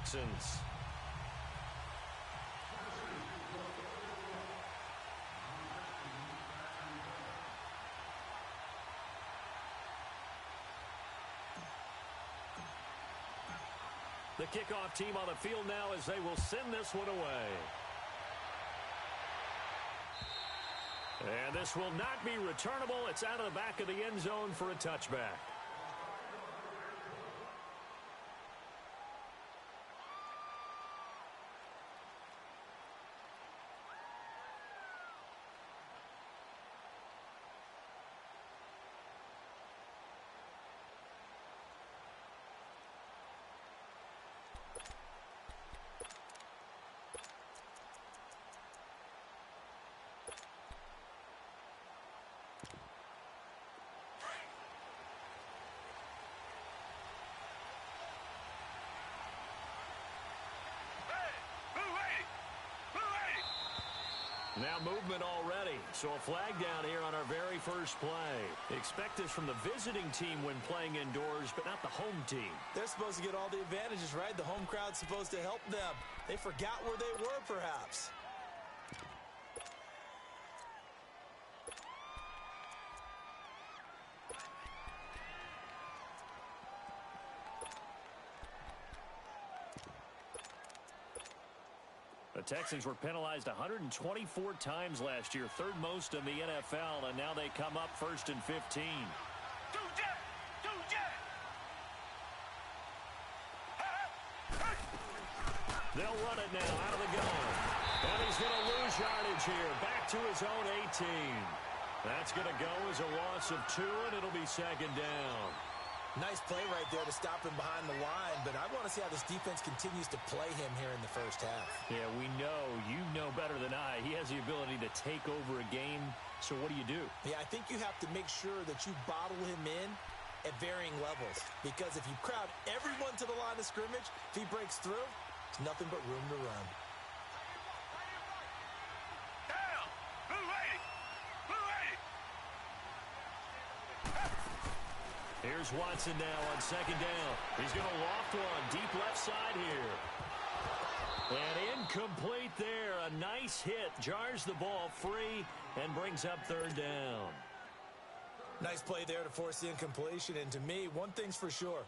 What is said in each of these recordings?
Texans. The kickoff team on the field now as they will send this one away. And this will not be returnable. It's out of the back of the end zone for a touchback. Now movement already, so a flag down here on our very first play. Expect this from the visiting team when playing indoors, but not the home team. They're supposed to get all the advantages, right? The home crowd's supposed to help them. They forgot where they were, perhaps. The Texans were penalized 124 times last year, third most in the NFL, and now they come up 1st and 15. They'll run it now out of the gun. And he's going to lose yardage here, back to his own 18. That's going to go as a loss of 2, and it'll be 2nd down. Nice play right there to stop him behind the line, but I want to see how this defense continues to play him here in the first half. Yeah, we know. You know better than I. He has the ability to take over a game, so what do? Yeah, I think you have to make sure that you bottle him in at varying levels, because if you crowd everyone to the line of scrimmage, if he breaks through, it's nothing but room to run. Here's Watson now on 2nd down. He's going to loft one deep left side here. And incomplete there. A nice hit. Jars the ball free and brings up 3rd down. Nice play there to force the incompletion. And to me, one thing's for sure.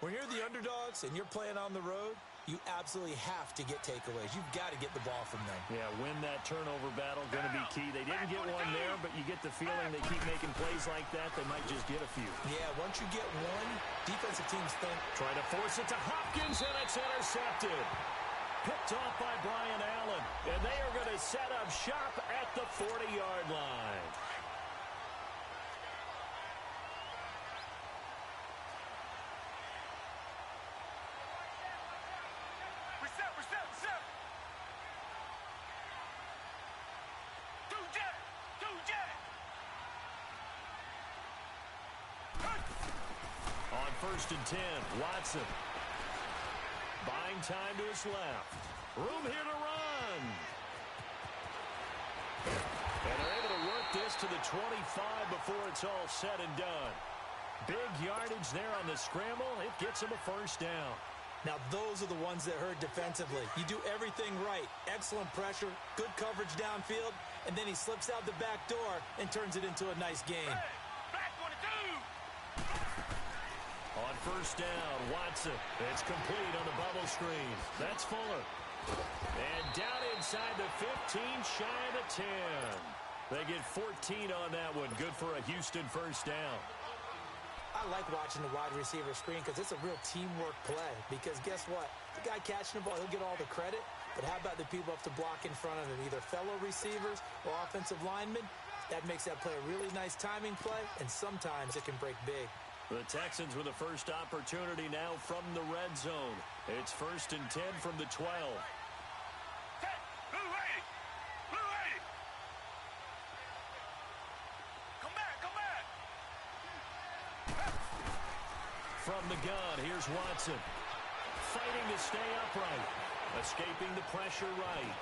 When you're the underdogs and you're playing on the road, you absolutely have to get takeaways. You've got to get the ball from them. Yeah, win that turnover battle, going to be key. They didn't get one there, but you get the feeling they keep making plays like that, they might just get a few. Yeah, once you get one, defensive teams think. Try to force it to Hopkins, and it's intercepted. Picked off by Brian Allen, and they are going to set up shop at the 40-yard line. On 1st and 10, Watson. Buying time to his left. Room here to run. And they're able to work this to the 25 before it's all said and done. Big yardage there on the scramble. It gets him a 1st down. Now, those are the ones that hurt defensively. You do everything right. Excellent pressure, good coverage downfield, and then he slips out the back door and turns it into a nice game. On 1st down, Watson. It's complete on the bubble screen. That's Fuller. And down inside the 15, shy of the 10. They get 14 on that one. Good for a Houston 1st down. I like watching the wide receiver screen because it's a real teamwork play. Because guess what? The guy catching the ball, he'll get all the credit. But how about the people up to block in front of him? Either fellow receivers or offensive linemen. That makes that play a really nice timing play, and sometimes it can break big. The Texans with the first opportunity now from the red zone. It's 1st and 10 from the 12. From the gun, here's Watson. Fighting to stay upright. Escaping the pressure right.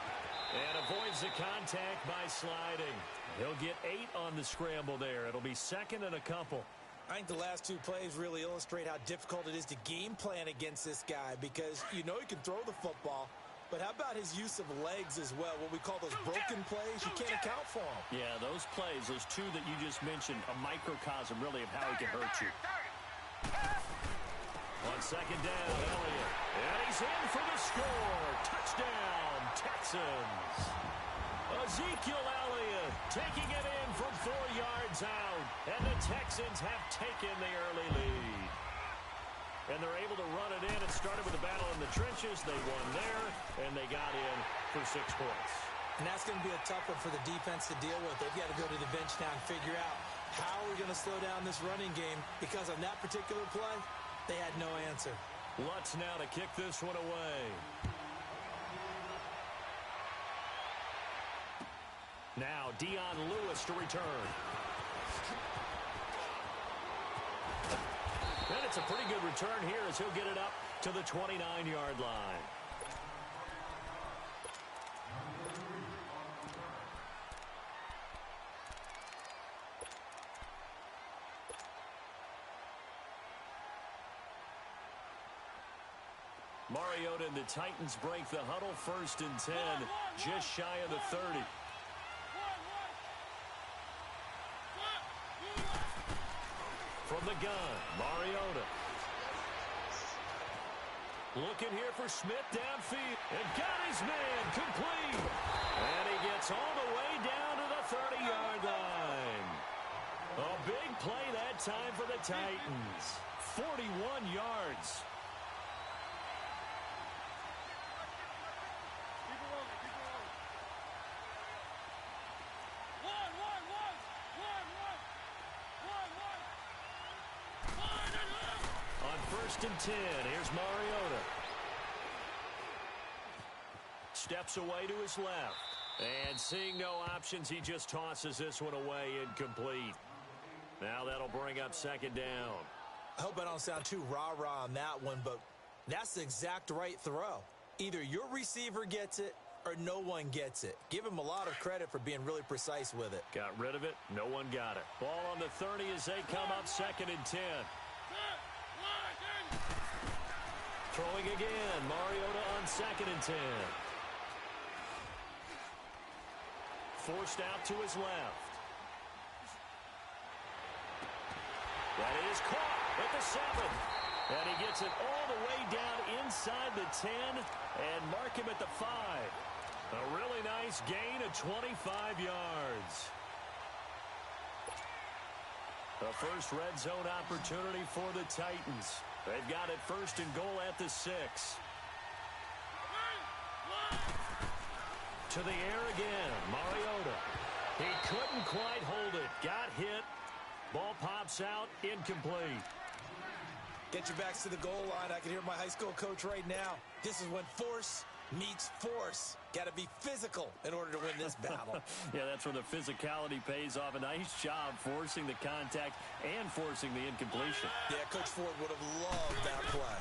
And avoids the contact by sliding. He'll get 8 on the scramble there. It'll be 2nd and a couple. I think the last two plays really illustrate how difficult it is to game plan against this guy because you know he can throw the football, but how about his use of legs as well? What we call those broken plays, you can't account for them. Yeah, those plays, those two that you just mentioned, a microcosm really of how he can hurt you. On second down, Elliott. And he's in for the score. Touchdown, Texans. Ezekiel Elliott taking it in from 4 yards out. And the Texans have taken the early lead. And they're able to run it in. It started with a battle in the trenches. They won there, and they got in for 6 points. And that's going to be a tough one for the defense to deal with. They've got to go to the bench now and figure out how we're going to slow down this running game because on that particular play, they had no answer. Lutz now to kick this one away. Now Dion Lewis to return. And it's a pretty good return here as he'll get it up to the 29-yard line. Mariota and the Titans break the huddle, 1st and 10, just shy of the 30. From the gun, Mariota. Looking here for Smith downfield. And got his man complete. And he gets all the way down to the 30-yard line. A big play that time for the Titans. 41 yards. First and 10. Here's Mariota. Steps away to his left. And seeing no options, he just tosses this one away incomplete. Now that'll bring up 2nd down. I hope I don't sound too rah-rah on that one, but that's the exact right throw. Either your receiver gets it or no one gets it. Give him a lot of credit for being really precise with it. Got rid of it. No one got it. Ball on the 30 as they come up 2nd and 10. Throwing again, Mariota on 2nd and 10. Forced out to his left. That is caught at the 7. And he gets it all the way down inside the 10 and mark him at the 5. A really nice gain of 25 yards. The first red zone opportunity for the Titans. They've got it 1st and goal at the 6. To the air again, Mariota. He couldn't quite hold it. Got hit. Ball pops out, incomplete. Get your backs to the goal line. I can hear my high school coach right now. This is when force meets force. Got to be physical in order to win this battle. Yeah, that's where the physicality pays off. A nice job forcing the contact and forcing the incompletion. Yeah, Coach Ford would have loved that play.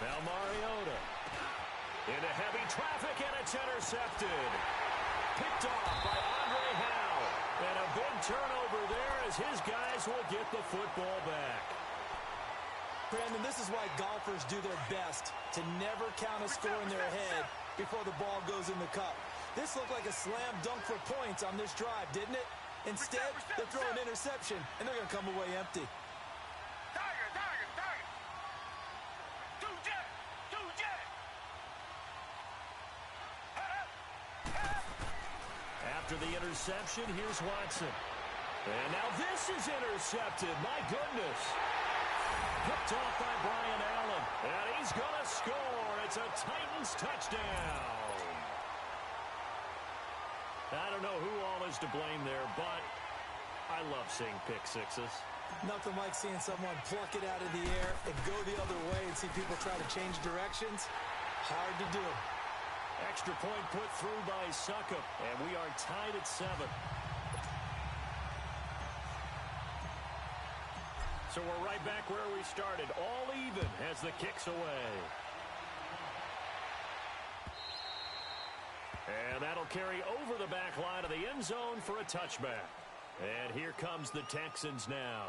Now Mariota into heavy traffic, and it's intercepted. Picked off by Andre Howe. And a big turnover there as his guys will get the football back. Brandon, this is why golfers do their best to never count a score in their head before the ball goes in the cup. This looked like a slam dunk for points on this drive, didn't it? Instead, they throw an interception, and they're going to come away empty. After the interception, here's Watson. And now this is intercepted. My goodness. Picked off by Brian Allen. And he's going to score. It's a Titans touchdown. I don't know who all is to blame there, but I love seeing pick sixes. Nothing like seeing someone pluck it out of the air and go the other way and see people try to change directions. Hard to do. Extra point put through by Succop, and we are tied at 7. So we're right back where we started, all even as the kick's away. And that'll carry over the back line of the end zone for a touchback. And here comes the Texans now.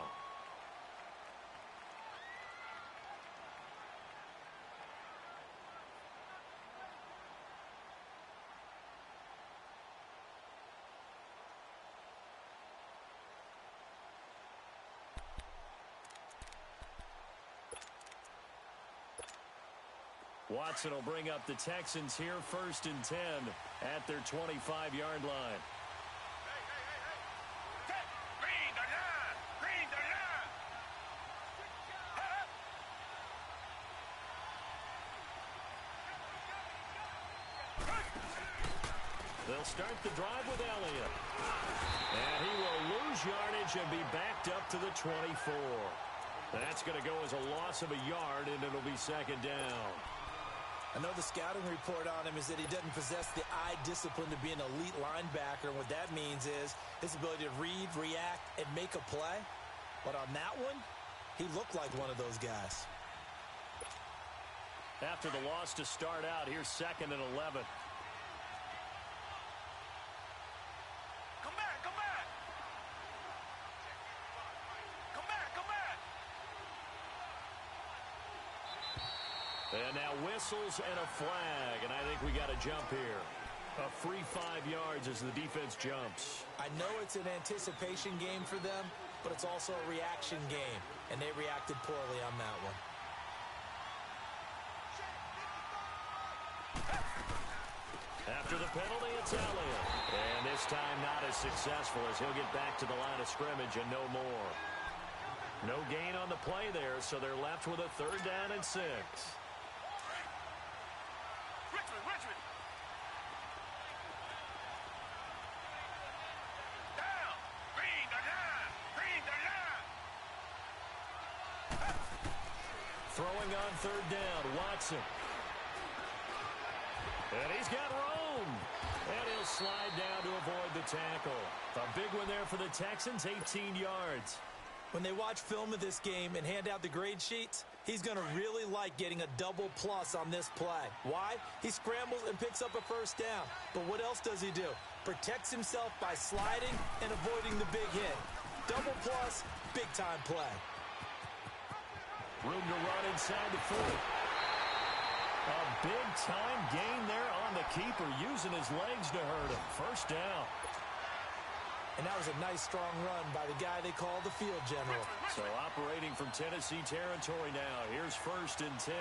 Watson will bring up the Texans here 1st and 10 at their 25-yard line. They'll start the drive with Elliott. And he will lose yardage and be backed up to the 24. That's going to go as a loss of a yard, and it'll be 2nd down. I know the scouting report on him is that he doesn't possess the eye discipline to be an elite linebacker. And what that means is his ability to read, react, and make a play. But on that one, he looked like one of those guys. After the loss to start out, here's 2nd and 11. And now whistles and a flag, and I think we got a jump here. A free 5 yards as the defense jumps. I know it's an anticipation game for them, but it's also a reaction game, and they reacted poorly on that one. After the penalty, it's Elliott. And this time not as successful as he'll get back to the line of scrimmage and no more. No gain on the play there, so they're left with a 3rd down and 6. Throwing on 3rd down, Watson. And he's got room. And he'll slide down to avoid the tackle. A big one there for the Texans, 18 yards. When they watch film of this game and hand out the grade sheets, he's going to really like getting a double plus on this play. Why? He scrambles and picks up a 1st down. But what else does he do? Protects himself by sliding and avoiding the big hit. Double plus, big-time play. Room to run inside the 40. A big-time gain there on the keeper, using his legs to hurt him. 1st down. And that was a nice, strong run by the guy they call the field general. So operating from Tennessee territory now. Here's 1st and 10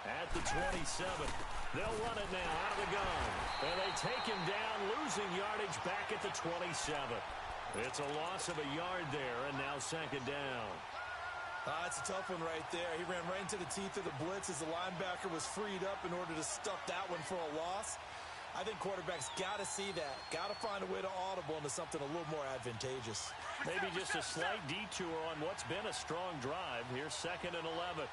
at the 27. They'll run it now out of the gun. And they take him down, losing yardage back at the 27. It's a loss of a yard there, and now 2nd down. That's a tough one right there. He ran right into the teeth of the blitz as the linebacker was freed up in order to stuff that one for a loss. I think quarterbacks got to see that. Got to find a way to audible into something a little more advantageous. Maybe just a slight detour on what's been a strong drive. Here's 2nd and 11.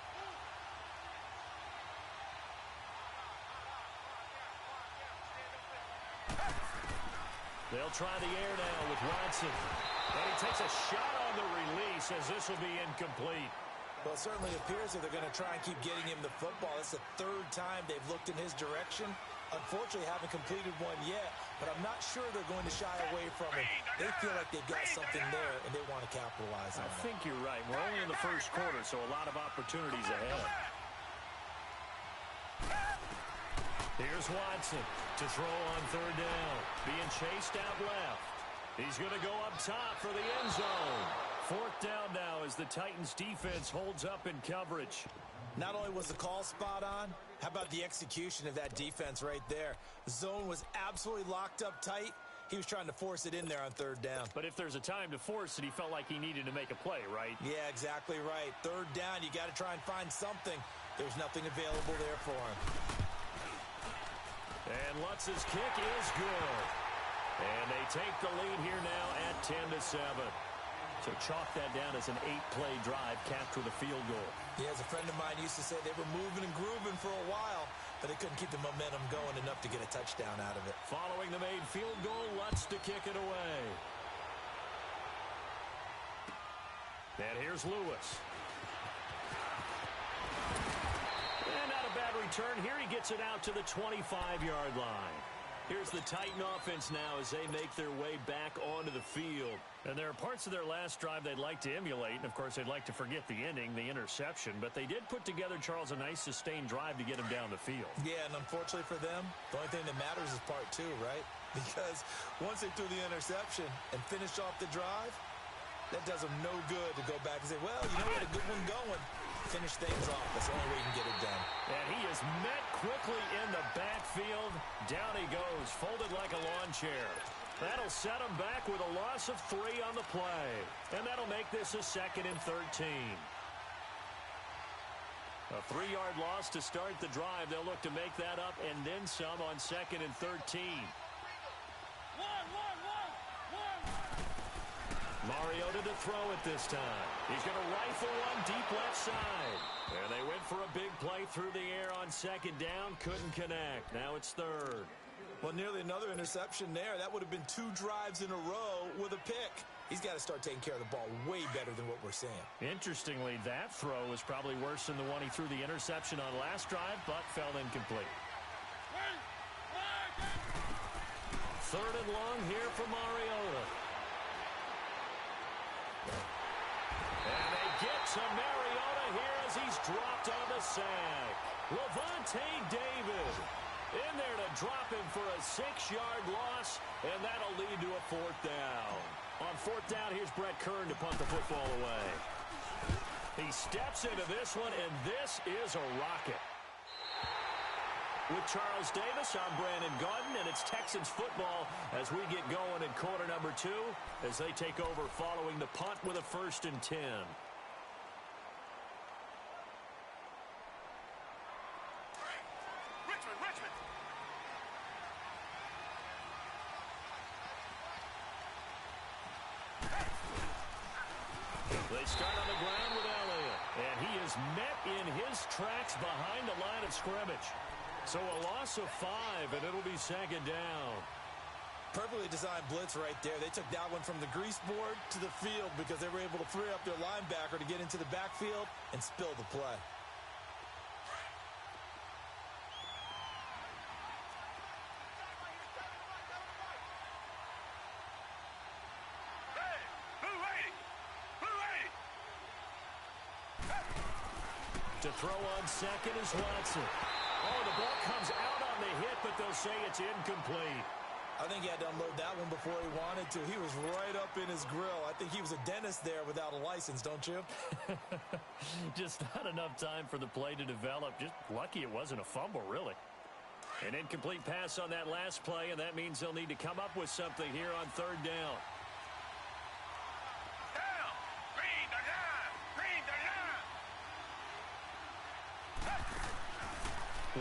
They'll try the air now with Watson. And he takes a shot on the release as this will be incomplete. Well, it certainly appears that they're going to try and keep getting him the football. It's the 3rd time they've looked in his direction. Unfortunately, haven't completed one yet, but I'm not sure they're going to shy away from it. They feel like they've got something there, and they want to capitalize on it. I think you're right. We're only in the 1st quarter, so a lot of opportunities ahead. Here's Watson to throw on 3rd down. Being chased out left. He's going to go up top for the end zone. 4th down now as the Titans defense holds up in coverage. Not only was the call spot on, how about the execution of that defense right there? The zone was absolutely locked up tight. He was trying to force it in there on 3rd down. But if there's a time to force it, he felt like he needed to make a play, right? Yeah, exactly right. 3rd down, you got to try and find something. There's nothing available there for him. And Lutz's kick is good. And they take the lead here now at 10-7. So chalk that down as an 8-play drive capped with a field goal. Yeah, as a friend of mine used to say, they were moving and grooving for a while, but they couldn't keep the momentum going enough to get a touchdown out of it. Following the made field goal, Lutz to kick it away. And here's Lewis. And not a bad return. Here he gets it out to the 25-yard line. Here's the Titan offense now as they make their way back onto the field. And there are parts of their last drive they'd like to emulate. And, of course, they'd like to forget the ending, the interception. But they did put together, Charles, a nice sustained drive to get him down the field. Yeah, and unfortunately for them, the only thing that matters is part 2, right? Because once they threw the interception and finished off the drive, that does them no good to go back and say, well, you know what, a good one going. Finish things off. That's the only way you can get it done. And he is met quickly in the backfield. Down he goes, folded like a lawn chair. That'll set him back with a loss of 3 on the play. And that'll make this a 2nd and 13. A 3-yard loss to start the drive. They'll look to make that up and then some on 2nd and 13. Mariota to throw it this time. He's going to rifle one deep left side. And they went for a big play through the air on 2nd down. Couldn't connect. Now it's 3rd. Well, nearly another interception there. That would have been 2 drives in a row with a pick. He's got to start taking care of the ball way better than what we're seeing. Interestingly, that throw was probably worse than the one he threw the interception on last drive, but fell incomplete. 3rd and long here for Mariota. And they get to Mariota here as he's dropped on the sack. Levante David in there to drop him for a 6-yard loss, and that'll lead to a 4th down. On 4th down, here's Brett Kern to punt the football away. He steps into this one, and this is a rocket. With Charles Davis, I'm Brandon Gaudin, and it's Texans football as we get going in quarter number 2 as they take over following the punt with a 1st and 10. Richmond. They start on the ground with Elliott, and he is met in his tracks behind the line of scrimmage. So a loss of 5, and it'll be 2nd down. Perfectly designed blitz right there. They took that one from the grease board to the field because they were able to free up their linebacker to get into the backfield and spill the play. To throw on 2nd is Watson. Oh, the ball comes out on the hit, but they'll say it's incomplete. I think he had to unload that one before he wanted to. He was right up in his grill. I think he was a dentist there without a license, don't you? Just not enough time for the play to develop. Just lucky it wasn't a fumble, really. An incomplete pass on that last play, and that means they'll need to come up with something here on 3rd down.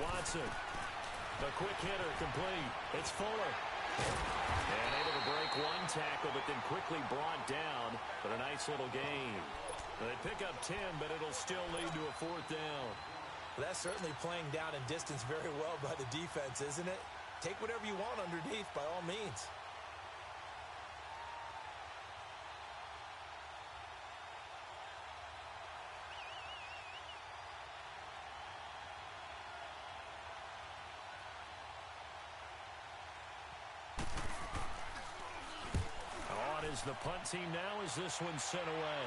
Watson, the quick hitter, complete. It's Fuller. And able to break one tackle, but then quickly brought down. But a nice little gain. They pick up 10, but it'll still lead to a 4th down. Well, that's certainly playing down in distance very well by the defense, isn't it? Take whatever you want underneath, by all means. Is the punt team now as this one's sent away.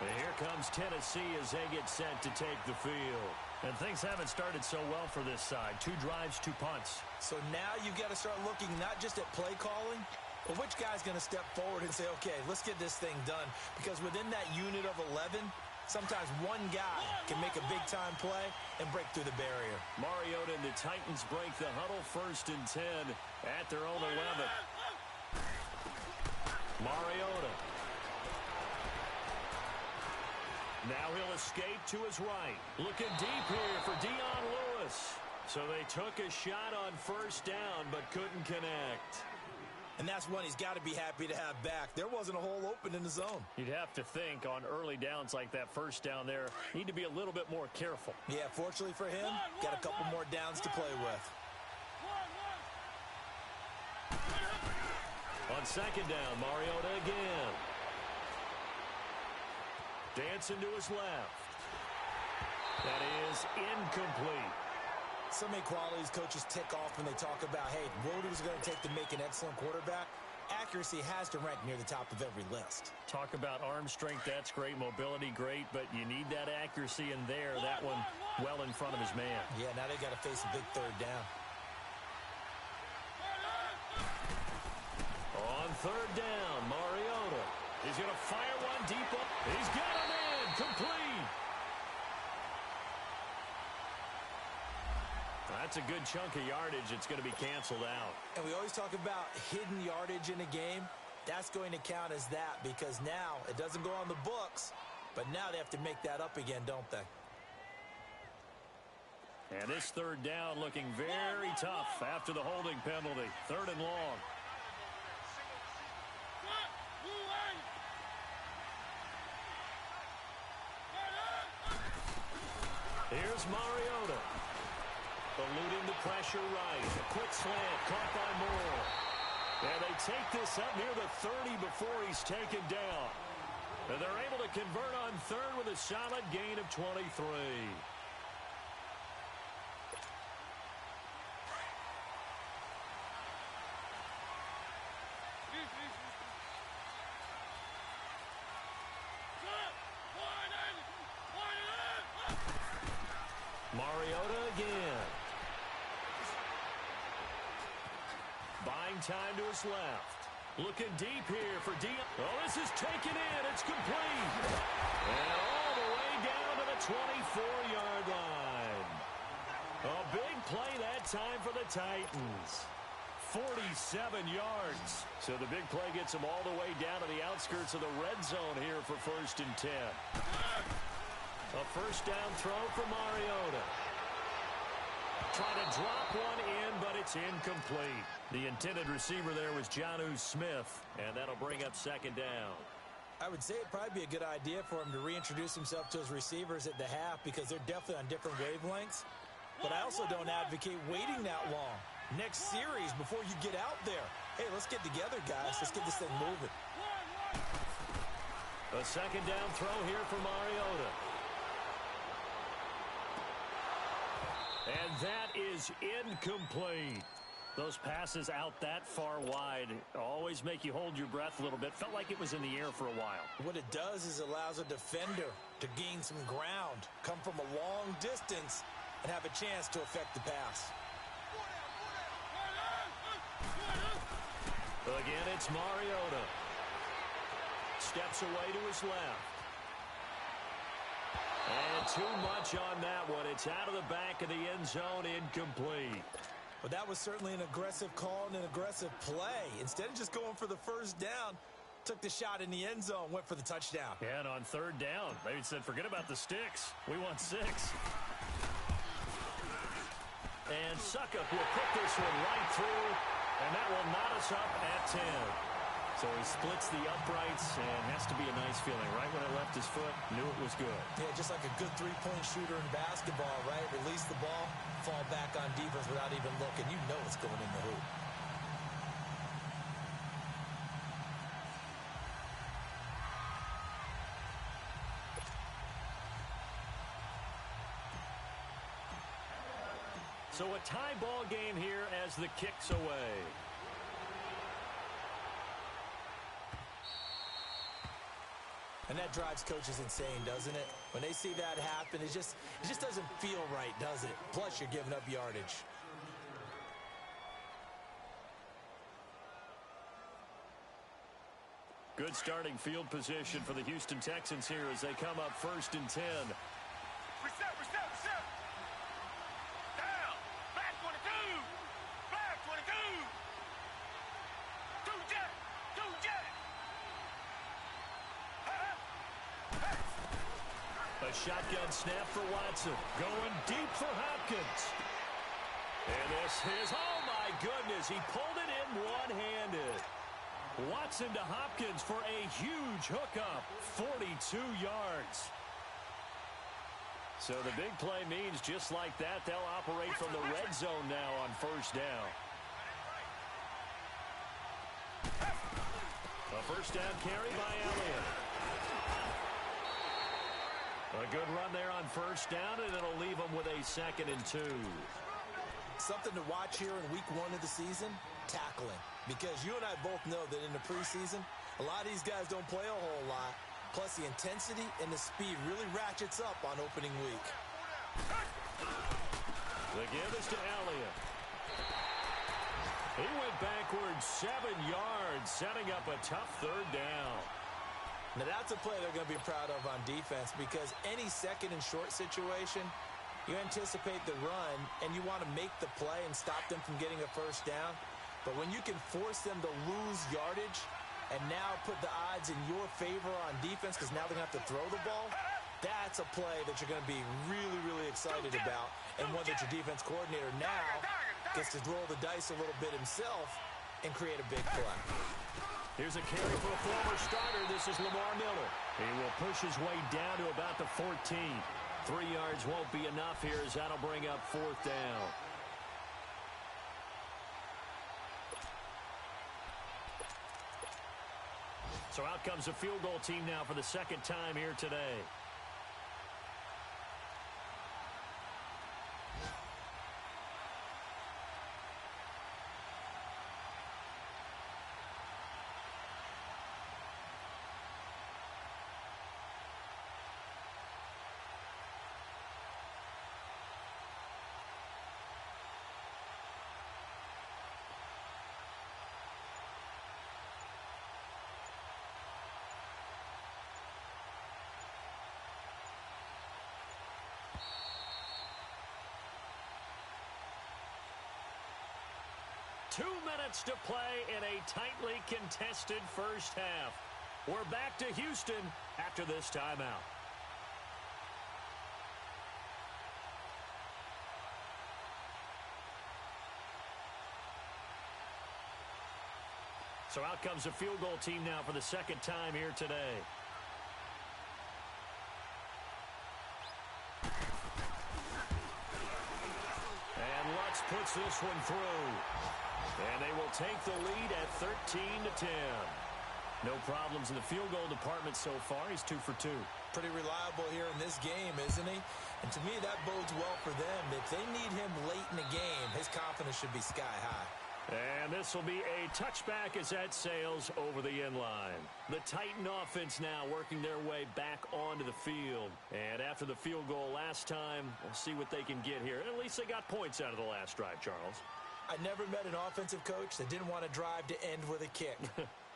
And here comes Tennessee as they get set to take the field. And things haven't started so well for this side. 2 drives, 2 punts. So now you've got to start looking not just at play calling, but which guy's going to step forward and say, okay, let's get this thing done. Because within that unit of 11, sometimes one guy can make a big-time play and break through the barrier. Mariota and the Titans break the huddle 1st and 10 at their own 11. Mariota. Now he'll escape to his right. Looking deep here for Dion Lewis. So they took a shot on 1st down but couldn't connect. And that's one he's got to be happy to have back. There wasn't a hole open in the zone. You'd have to think on early downs like that 1st down there, need to be a little bit more careful. Yeah, fortunately for him, got a couple more downs to play with. On 2nd down, Mariota again. Dancing to his left. That is incomplete. So many qualities coaches tick off when they talk about, hey, what is it going to take to make an excellent quarterback? Accuracy has to rank near the top of every list. Talk about arm strength, that's great. Mobility, great. But you need that accuracy in there. That one well in front of his man. Yeah, now they got to face a big 3rd down. On 3rd down, He's going to fire one deep. He's got it in. Complete. That's a good chunk of yardage. It's going to be canceled out. And we always talk about hidden yardage in a game. That's going to count as that because now it doesn't go on the books, but now they have to make that up again, don't they? And this third down looking very tough after the holding penalty. Third and long. Here's Mariota. Eluding the pressure right. A quick slant caught by Moore. And they take this up near the 30 before he's taken down. And they're able to convert on third with a solid gain of 23. Mariota again. Buying time to his left. Looking deep here for Dion. Oh, this is taken in. It's complete. And all the way down to the 24-yard line. A big play that time for the Titans. 47 yards. So the big play gets them all the way down to the outskirts of the red zone here for 1st and 10. A first down throw for Mariota. Trying to drop one in, but it's incomplete. The intended receiver there was Jonnu Smith, and that'll bring up 2nd down. I would say it'd probably be a good idea for him to reintroduce himself to his receivers at the half because they're definitely on different wavelengths. But I also don't advocate waiting that long. Next series before you get out there. Hey, let's get together, guys. Let's get this thing moving. A 2nd down throw here for Mariota. And that is incomplete. Those passes out that far wide always make you hold your breath a little bit. Felt like it was in the air for a while. What it does is allows a defender to gain some ground, come from a long distance, and have a chance to affect the pass. Again, it's Mariota. Steps away to his left. And too much on that one. It's out of the back of the end zone, incomplete. But that was certainly an aggressive call and an aggressive play. Instead of just going for the first down, took the shot in the end zone, went for the touchdown. And on 3rd down, they said, forget about the sticks. We want 6. And Suckup will put this one right through, and that will knot us up at 10. So he splits the uprights and has to be a nice feeling. Right when it left his foot, knew it was good. Yeah, just like a good three-point shooter in basketball, right? Release the ball, fall back on defense without even looking. You know it's going in the hoop. So a tie ball game here as the kick's away. And that drives coaches insane, doesn't it? When they see that happen, it just doesn't feel right, does it? Plus, you're giving up yardage. Good starting field position for the Houston Texans here as they come up 1st and 10. Reset. Down. Back 22. Back 22. Two jet. A shotgun snap for Watson. Going deep for Hopkins. And this is, oh my goodness, he pulled it in one-handed. Watson to Hopkins for a huge hookup. 42 yards. So the big play means just like that, they'll operate from the red zone now on 1st down. A 1st down carry by Elliott. A good run there on 1st down, and it'll leave them with a 2nd and 2. Something to watch here in week 1 of the season, tackling. Because you and I both know that in the preseason, a lot of these guys don't play a whole lot. Plus, the intensity and the speed really ratchets up on opening week. The give is to Elliott. He went backwards 7 yards, setting up a tough 3rd down. Now, that's a play they're going to be proud of on defense because any second and short situation, you anticipate the run, and you want to make the play and stop them from getting a first down. But when you can force them to lose yardage and now put the odds in your favor on defense because now they're going to have to throw the ball, that's a play that you're going to be really, really excited about, and one that your defense coordinator now gets to roll the dice a little bit himself and create a big play. Here's a carry for a former starter. This is Lamar Miller. He will push his way down to about the 14. 3 yards won't be enough here as that'll bring up 4th down. So out comes the field goal team now for the second time here today. Two minutes to play in a tightly contested first half. We're back to Houston after this timeout. So out comes the field goal team now for the second time here today. And Lutz puts this one through. And they will take the lead at 13-10. No problems in the field goal department so far. He's 2 for 2. Pretty reliable here in this game, isn't he? And to me, that bodes well for them. If they need him late in the game, his confidence should be sky high. And this will be a touchback as that sails over the end line. The Titan offense now working their way back onto the field. And after the field goal last time, we'll see what they can get here. At least they got points out of the last drive, Charles. I never met an offensive coach that didn't want to drive to end with a kick.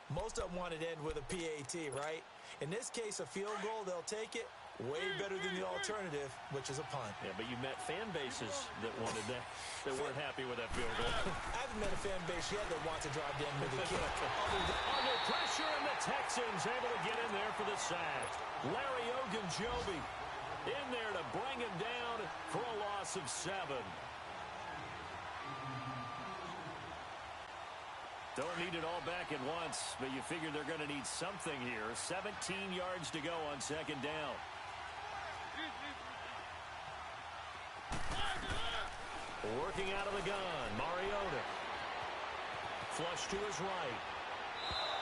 Most of them wanted to end with a PAT, right? In this case, a field goal, they'll take it. Way better than the alternative, which is a punt. Yeah, but you met fan bases that wanted that, that weren't happy with that field goal. I haven't met a fan base yet that wants to drive to end with a kick. Under pressure, and the Texans able to get in there for the sack. Larry Ogunjobi in there to bring him down for a loss of 7. Don't need it all back at once, but you figure they're going to need something here. 17 yards to go on second down. Working out of the gun, Mariota. Flush to his right.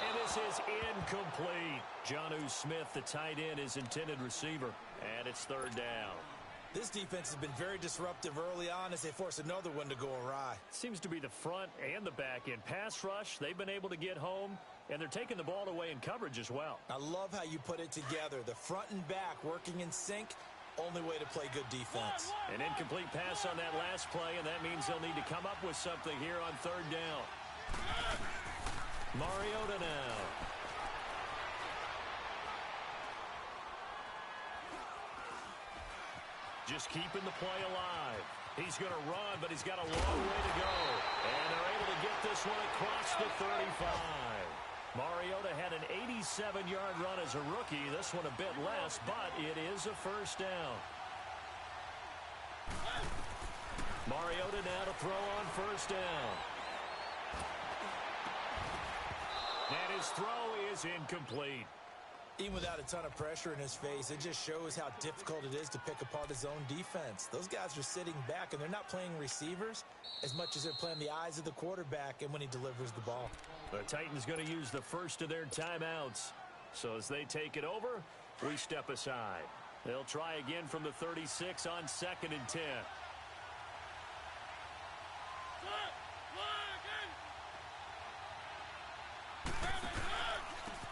And this is incomplete. Jonnu Smith, the tight end, is intended receiver. And it's third down. This defense has been very disruptive early on as they force another one to go awry. Seems to be the front and the back end. Pass rush, they've been able to get home, and they're taking the ball away in coverage as well. I love how you put it together. The front and back working in sync, only way to play good defense. An incomplete pass on that last play, and that means they'll need to come up with something here on third down. Mariota now. Just keeping the play alive. He's going to run, but he's got a long way to go. And they're able to get this one across the 35. Mariota had an 87-yard run as a rookie. This one a bit less, but it is a first down. Mariota now to throw on first down. And his throw is incomplete. Even without a ton of pressure in his face, it just shows how difficult it is to pick apart his own defense. Those guys are sitting back, and they're not playing receivers as much as they're playing the eyes of the quarterback and when he delivers the ball. The Titans going to use the first of their timeouts. So as they take it over, we step aside. They'll try again from the 36 on 2nd and 10.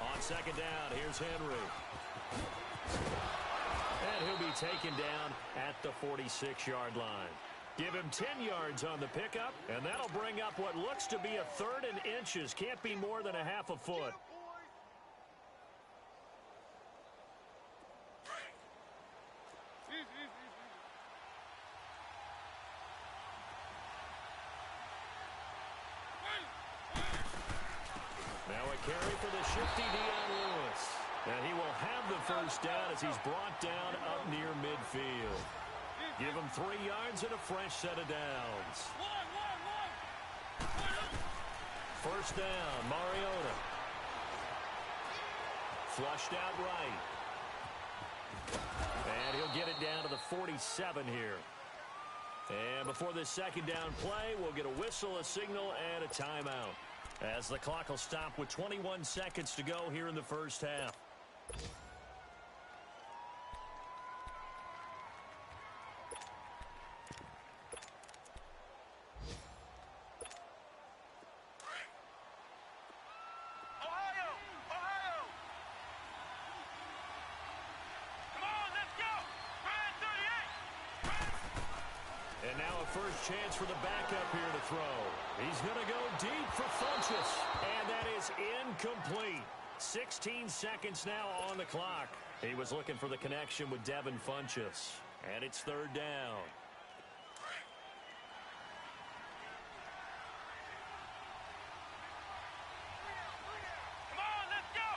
On second down, here's Henry. And he'll be taken down at the 46-yard line. Give him 10 yards on the pickup, and that'll bring up what looks to be a 3rd and inches. Can't be more than a half a foot. carry for the shifty Dion Lewis. And he will have the first down as he's brought down up near midfield. Give him 3 yards and a fresh set of downs. First down, Mariota. Flushed out right. And he'll get it down to the 47 here. And before this second down play, we'll get a whistle, a signal, and a timeout, as the clock will stop with 21 seconds to go here in the first half. And now a first chance for the backup here to throw. He's going to go deep for Funchess. And that is incomplete. 16 seconds now on the clock. He was looking for the connection with Devin Funchess. And it's third down. Come on, let's go.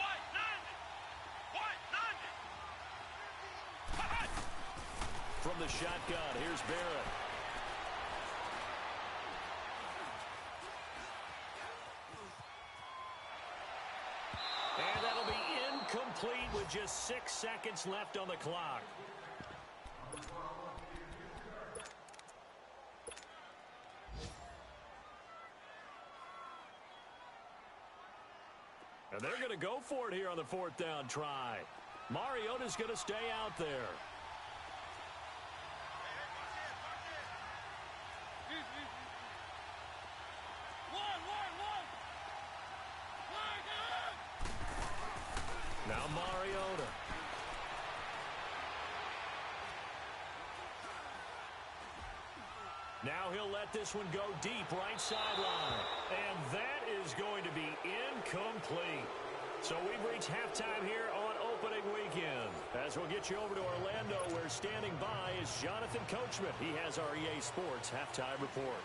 White, none. From the shotgun, here's Barrett. And that'll be incomplete with just 6 seconds left on the clock. And they're going to go for it here on the fourth down try. Mariota's going to stay out there. Now Mariota. Now he'll let this one go deep right sideline. And that is going to be incomplete. So we've reached halftime here on opening weekend. As we'll get you over to Orlando, where standing by is Jonathan Coachman. He has our EA Sports halftime report.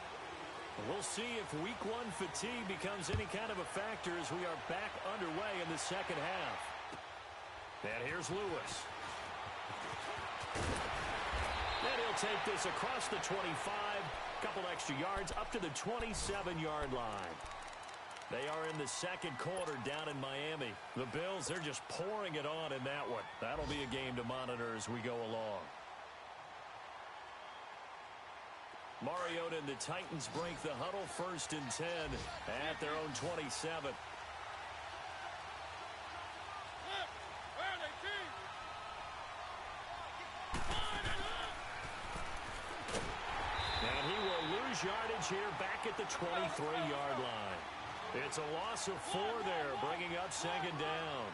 We'll see if week one fatigue becomes any kind of a factor as we are back underway in the second half. And here's Lewis. And he'll take this across the 25, couple extra yards up to the 27-yard line. They are in the second quarter down in Miami. The Bills, they're just pouring it on in that one. That'll be a game to monitor as we go along. Mariota and the Titans break the huddle, 1st and 10 at their own 27. And he will lose yardage here back at the 23-yard line. It's a loss of 4 there, bringing up second down.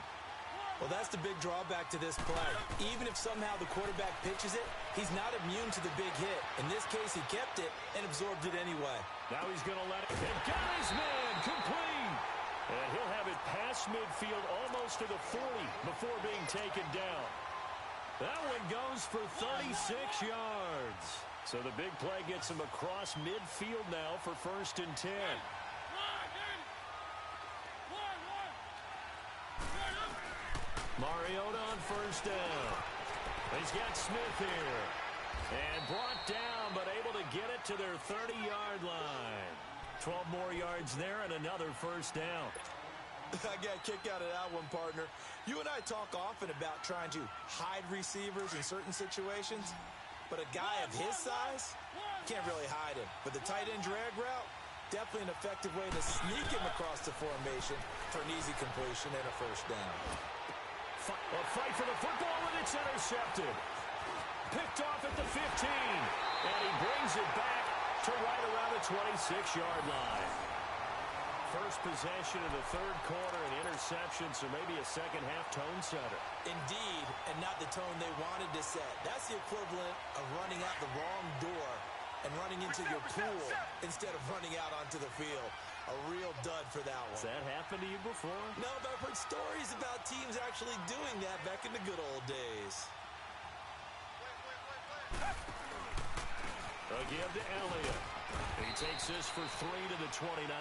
Well, that's the big drawback to this play. Even if somehow the quarterback pitches it, he's not immune to the big hit. In this case, he kept it and absorbed it anyway. Now he's going to let it. And got his man complete. And he'll have it past midfield almost to the 40 before being taken down. That one goes for 36 yards. So the big play gets him across midfield now for 1st and 10. Mariota on 1st down. He's got Smith here. And brought down, but able to get it to their 30-yard line. 12 more yards there and another 1st down. I got a kick out of that one, partner. You and I talk often about trying to hide receivers in certain situations, but a guy of his size can't really hide him. But the tight end drag route, definitely an effective way to sneak him across the formation for an easy completion and a 1st down. A fight for the football, and it's intercepted. Picked off at the 15, and he brings it back to right around the 26-yard line. First possession of the third quarter, an interception, so maybe a second-half tone setter. Indeed, and not the tone they wanted to set. That's the equivalent of running out the wrong door and running into your pool instead of running out onto the field. A real dud for that one. Has that happened to you before? No, but I've heard stories about teams actually doing that back in the good old days. A give to Elliott. He takes this for 3 to the 29.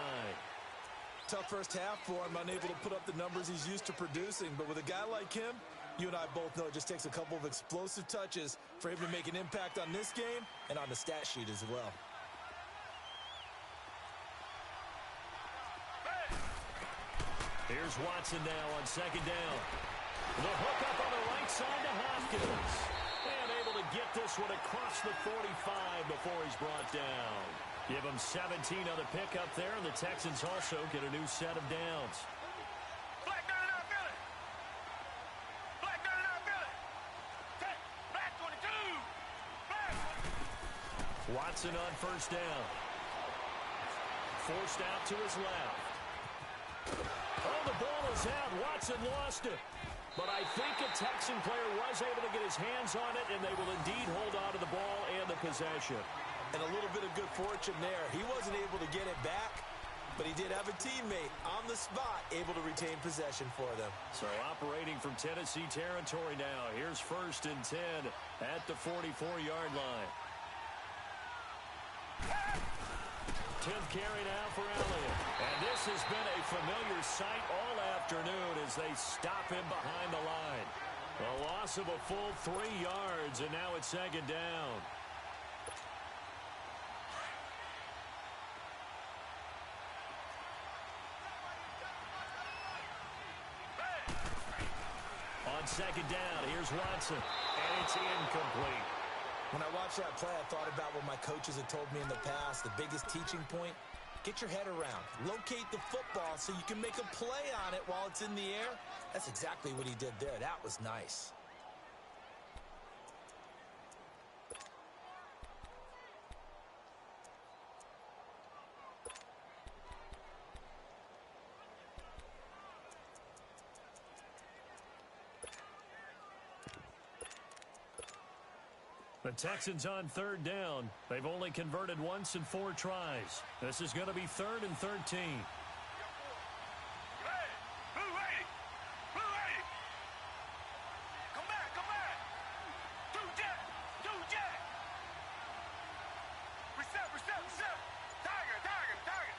Tough first half for him, unable to put up the numbers he's used to producing. But with a guy like him, you and I both know it just takes a couple of explosive touches for him to make an impact on this game and on the stat sheet as well. Here's Watson now on second down. The hook up on the right side to Hopkins. And able to get this one across the 45 before he's brought down. Give him 17 on the pickup there, and the Texans also get a new set of downs. Black down and out, Billy. Black down and out, Billy. Take. Black 22. Black 22. Watson on first down. Forced out to his left. Oh, the ball is out. Watson lost it. But I think a Texan player was able to get his hands on it, and they will indeed hold on to the ball and the possession. And a little bit of good fortune there. He wasn't able to get it back, but he did have a teammate on the spot able to retain possession for them. So operating from Tennessee territory now. Here's 1st and 10 at the 44-yard line. 10th carry now for Elliott. And this has been a familiar sight all afternoon as they stop him behind the line. A loss of a full 3 yards, and now it's second down. On second down, here's Watson, and it's incomplete. When I watched that play, I thought about what my coaches had told me in the past. The biggest teaching point, get your head around. Locate the football so you can make a play on it while it's in the air. That's exactly what he did there. That was nice. The Texans on third down. They've only converted once in 4 tries. This is going to be 3rd and 13. Hey, blue 80. Blue 80. Come back, come back. 2 jet. 2 jet. Reset, reset, reset. Tiger, tiger, tiger.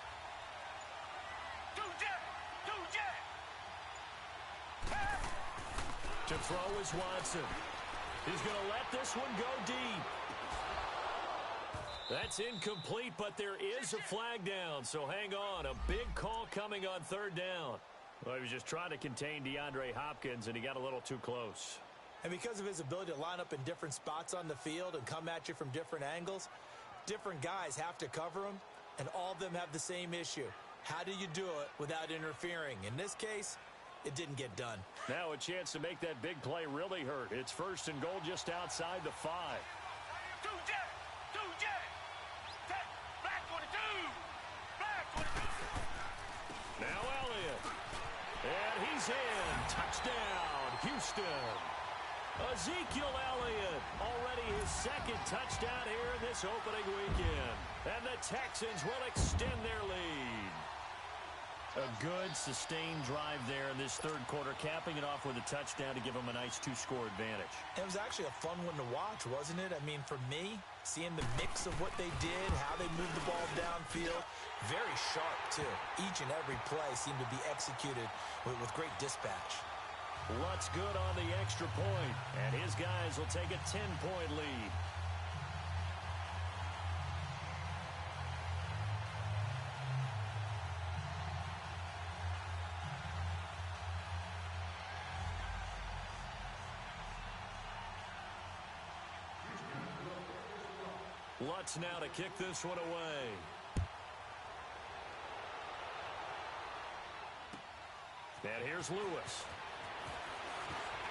2 jet. 2 jet. Hey. To throw is Watson. He's going to let this one go deep. That's incomplete, but there is a flag down, so hang on. A big call coming on 3rd down. Well, he was just trying to contain DeAndre Hopkins, and he got a little too close. And because of his ability to line up in different spots on the field and come at you from different angles, different guys have to cover him, and all of them have the same issue. How do you do it without interfering? In this case, it didn't get done. Now a chance to make that big play really hurt. It's 1st and goal just outside the 5. 2 jet. 2 jet. Take. Black 22. Black 22. Now Elliott. And he's in. Touchdown, Houston. Ezekiel Elliott, already his 2nd touchdown here in this opening weekend. And the Texans will extend their lead. A good, sustained drive there in this 3rd quarter, capping it off with a touchdown to give them a nice 2-score advantage. It was actually a fun one to watch, wasn't it? I mean, for me, seeing the mix of what they did, how they moved the ball downfield, very sharp, too. Each and every play seemed to be executed with great dispatch. Lutz good on the extra point, and his guys will take a 10-point lead. Lutz now to kick this one away. And here's Lewis.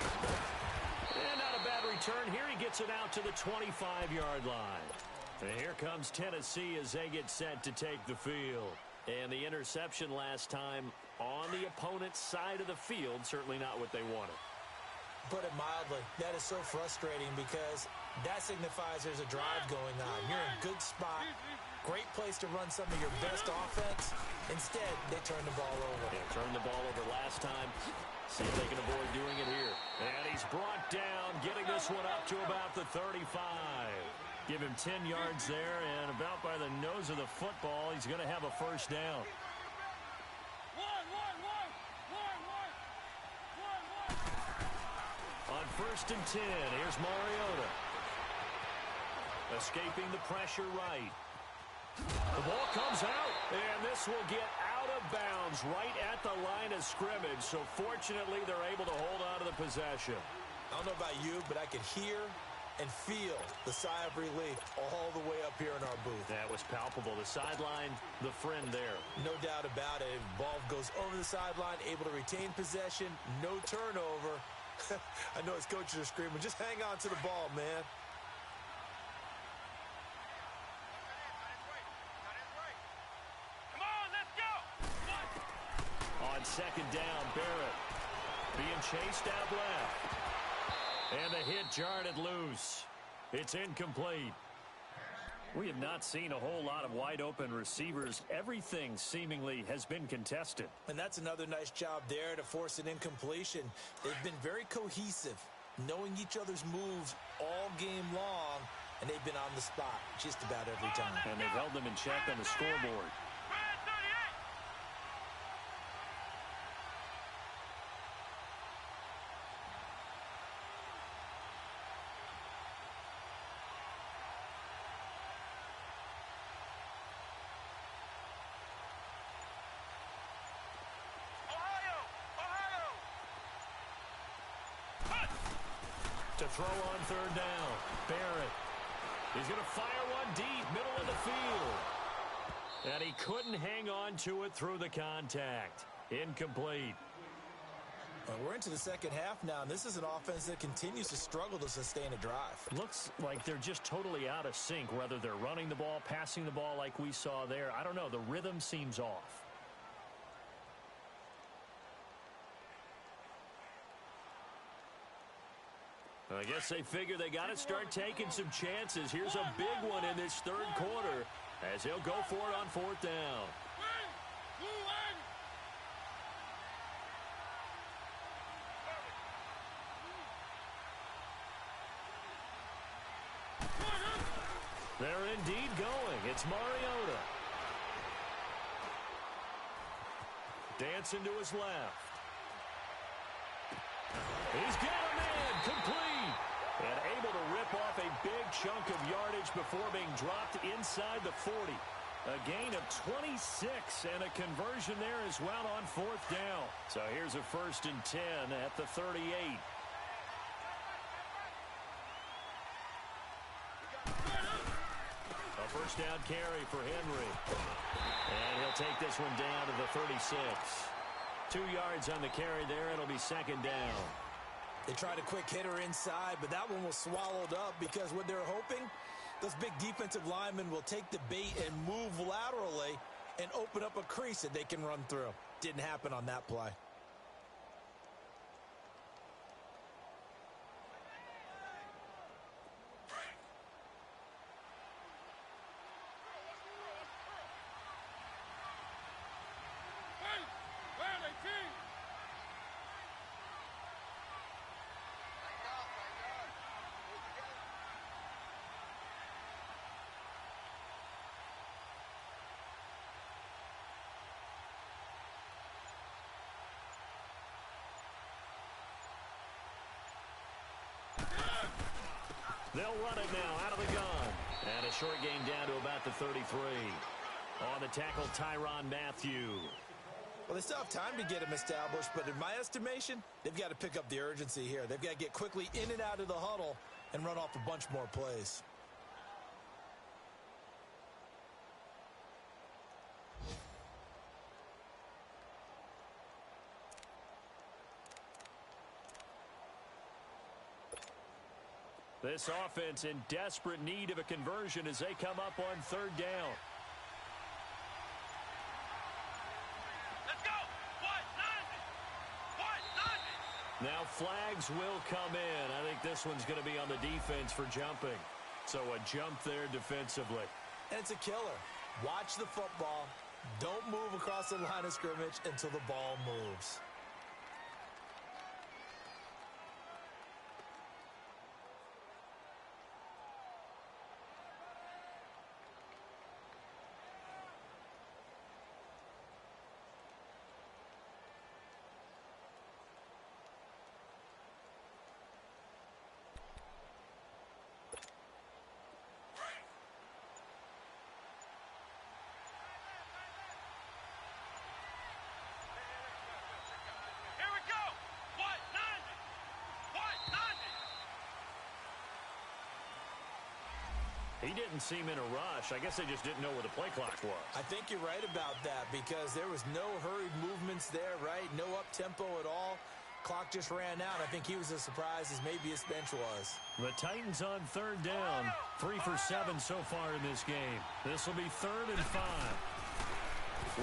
And not a bad return here. He gets it out to the 25-yard line. And here comes Tennessee as they get set to take the field. And the interception last time on the opponent's side of the field, certainly not what they wanted. Put it mildly, that is so frustrating because that signifies there's a drive going on. You're in a good spot, great place to run some of your best offense. Instead, they turn the ball over. Yeah, turned the ball over last time. See if they can avoid doing it here. And he's brought down, getting this one up to about the 35. Give him 10 yards there, and about by the nose of the football, he's going to have a 1st down. first and 10. Here's Mariota. Escaping the pressure right. The ball comes out, and this will get out of bounds right at the line of scrimmage. So fortunately, they're able to hold on to the possession. I don't know about you, but I could hear and feel the sigh of relief all the way up here in our booth. That was palpable. The sideline, the friend there. No doubt about it. Ball goes over the sideline, able to retain possession, no turnover. I know his coaches are screaming, just hang on to the ball, man. Come on, let's go. On second down, Barrett being chased out left. And the hit jarred it loose. It's incomplete. We have not seen a whole lot of wide-open receivers. Everything seemingly has been contested. And that's another nice job there to force an incompletion. They've been very cohesive, knowing each other's moves all game long, and they've been on the spot just about every time. And they've held them in check on the scoreboard. To throw on third down, Barrett. He's going to fire one deep, middle of the field. And he couldn't hang on to it through the contact. Incomplete. Well, we're into the second half now, and this is an offense that continues to struggle to sustain a drive. Looks like they're just totally out of sync, whether they're running the ball, passing the ball like we saw there. I don't know. The rhythm seems off. I guess they figure they got to start taking some chances. Here's a big one in this third quarter as he'll go for it on fourth down. They're indeed going. It's Mariota. Dancing to his left. He's got a man, complete. And able to rip off a big chunk of yardage before being dropped inside the 40. A gain of 26 and a conversion there as well on fourth down. So here's a first and 10 at the 38. A first down carry for Henry. And he'll take this one down to the 36. 2 yards on the carry there. It'll be second down. They tried a quick hitter inside, but that one was swallowed up because what they're hoping, those big defensive linemen will take the bait and move laterally and open up a crease that they can run through. Didn't happen on that play. They'll run it now out of the gun. And a short gain down to about the 33. On the tackle, Tyrann Mathieu. Well, they still have time to get him established, but in my estimation, they've got to pick up the urgency here. They've got to get quickly in and out of the huddle and run off a bunch more plays. This offense in desperate need of a conversion as they come up on third down. Let's go. Now flags will come in. I think this one's going to be on the defense for jumping. So a jump there defensively. And it's a killer. Watch the football. Don't move across the line of scrimmage until the ball moves. He didn't seem in a rush. I guess they just didn't know where the play clock was. I think you're right about that because there was no hurried movements there, right? No up-tempo at all. Clock just ran out. I think he was as surprised as maybe his bench was. The Titans on third down. 3 for 7 so far in this game. This will be 3rd and 5.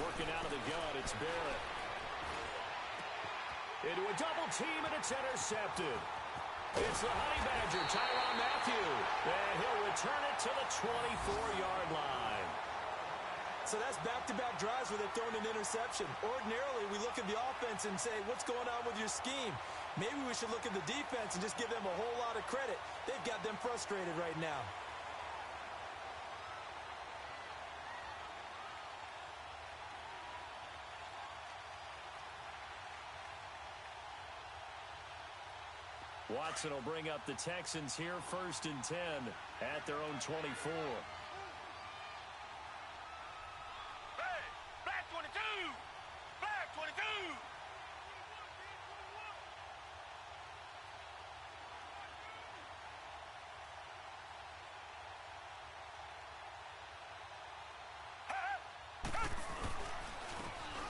Working out of the gun, it's Barrett. Into a double team, and it's intercepted. It's the Honey Badger, Tyrann Mathieu. And he'll return it to the 24-yard line. So that's back-to-back drives where they've thrown an interception. Ordinarily, we look at the offense and say, what's going on with your scheme? Maybe we should look at the defense and just give them a whole lot of credit. They've got them frustrated right now. Watson will bring up the Texans here, 1st and 10 at their own 24. Black 22! Black 22!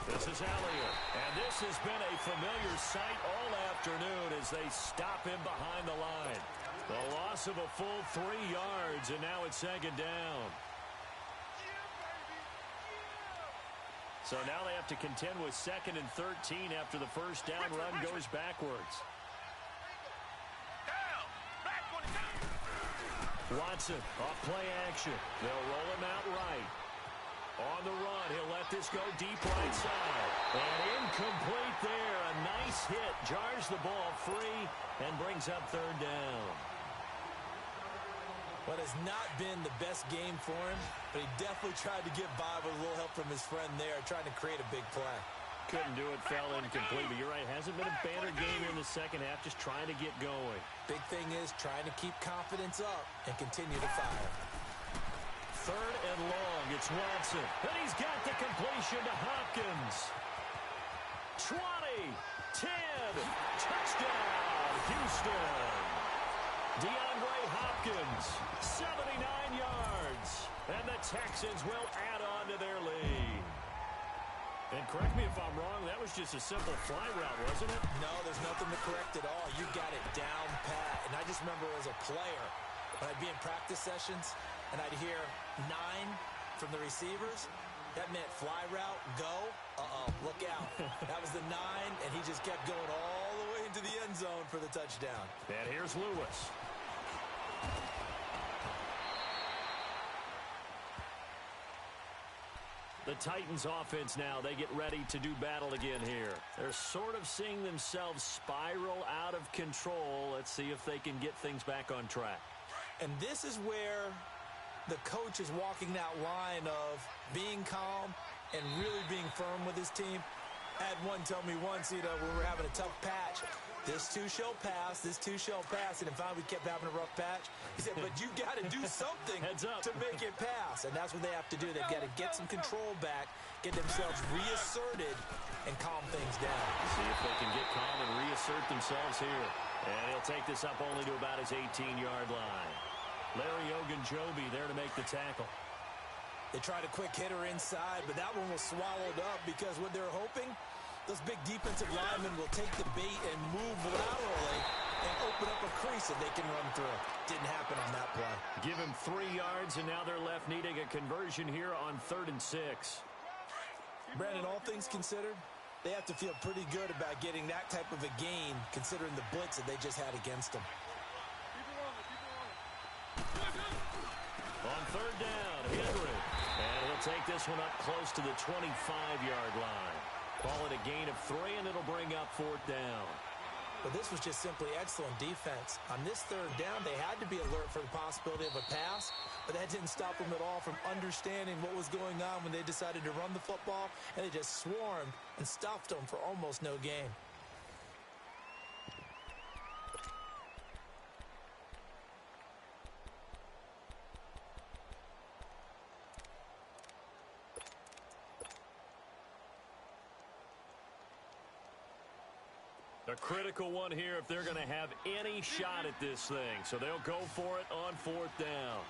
This is Elliott, and this has been a familiar sight all afternoon as they stop him behind the line. The loss of a full 3 yards, and now it's 2nd down. So now they have to contend with 2nd and 13 after the first down run goes backwards. Down! Black 22! Watson off play action. They'll roll him out right. On the run, he'll let this go deep right side. And incomplete there. A nice hit. Jars the ball free and brings up 3rd down. What has not been the best game for him, but he definitely tried to get by with a little help from his friend there, trying to create a big play. Couldn't do it, fell incomplete. But you're right, hasn't been a banner game here in the second half, just trying to get going. Big thing is trying to keep confidence up and continue to fire. 3rd and long, it's Watson. And he's got the completion to Hopkins. 20, 10, touchdown, Houston. DeAndre Hopkins, 79 yards. And the Texans will add on to their lead. And correct me if I'm wrong, that was just a simple fly route, wasn't it? No, there's nothing to correct at all. You got it down pat. And I just remember as a player, when I'd be in practice sessions, and I'd hear 9 from the receivers, that meant fly route, go, look out. That was the 9, and he just kept going all the way into the end zone for the touchdown. And here's Lewis. The Titans offense now, they get ready to do battle again here. They're sort of seeing themselves spiral out of control. Let's see if they can get things back on track. And this is where the coach is walking that line of being calm and really being firm with his team. I had one tell me once, when we were having a tough patch, this too shall pass, this too shall pass, and then finally we kept having a rough patch. He said, but you got to do something to make it pass, and that's what they have to do. They've got to get some control back, get themselves reasserted, and calm things down. See if they can get calm and reassert themselves here. And he'll take this up only to about his 18-yard line. Larry Ogunjobi there to make the tackle. They tried a quick hitter inside, but that one was swallowed up because what they're hoping, those big defensive linemen will take the bait and move laterally and open up a crease that they can run through. Didn't happen on that play. Give him 3 yards, and now they're left needing a conversion here on 3rd and 6. Brandon, all things considered, they have to feel pretty good about getting that type of a gain considering the blitz that they just had against them. On 3rd down, Henry. And he'll take this one up close to the 25-yard line. Call it a gain of 3, and it'll bring up 4th down. But this was just simply excellent defense. On this 3rd down, they had to be alert for the possibility of a pass, but that didn't stop them at all from understanding what was going on when they decided to run the football, and they just swarmed and stuffed them for almost no gain. A critical one here if they're going to have any shot at this thing. So they'll go for it on 4th down.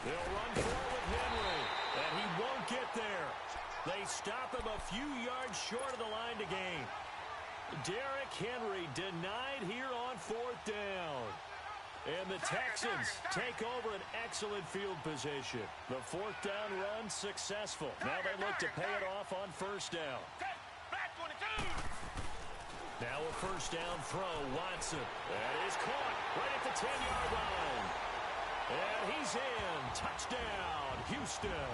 They'll run for it with Henry, and he won't get there. They stop him a few yards short of the line to gain. Derrick Henry denied here on 4th down. And the Texans take over an excellent field position. The 4th down run successful. Now they look to pay it off on 1st down. Now a 1st down throw, Watson. That is caught right at the 10-yard line. And he's in. Touchdown, Houston.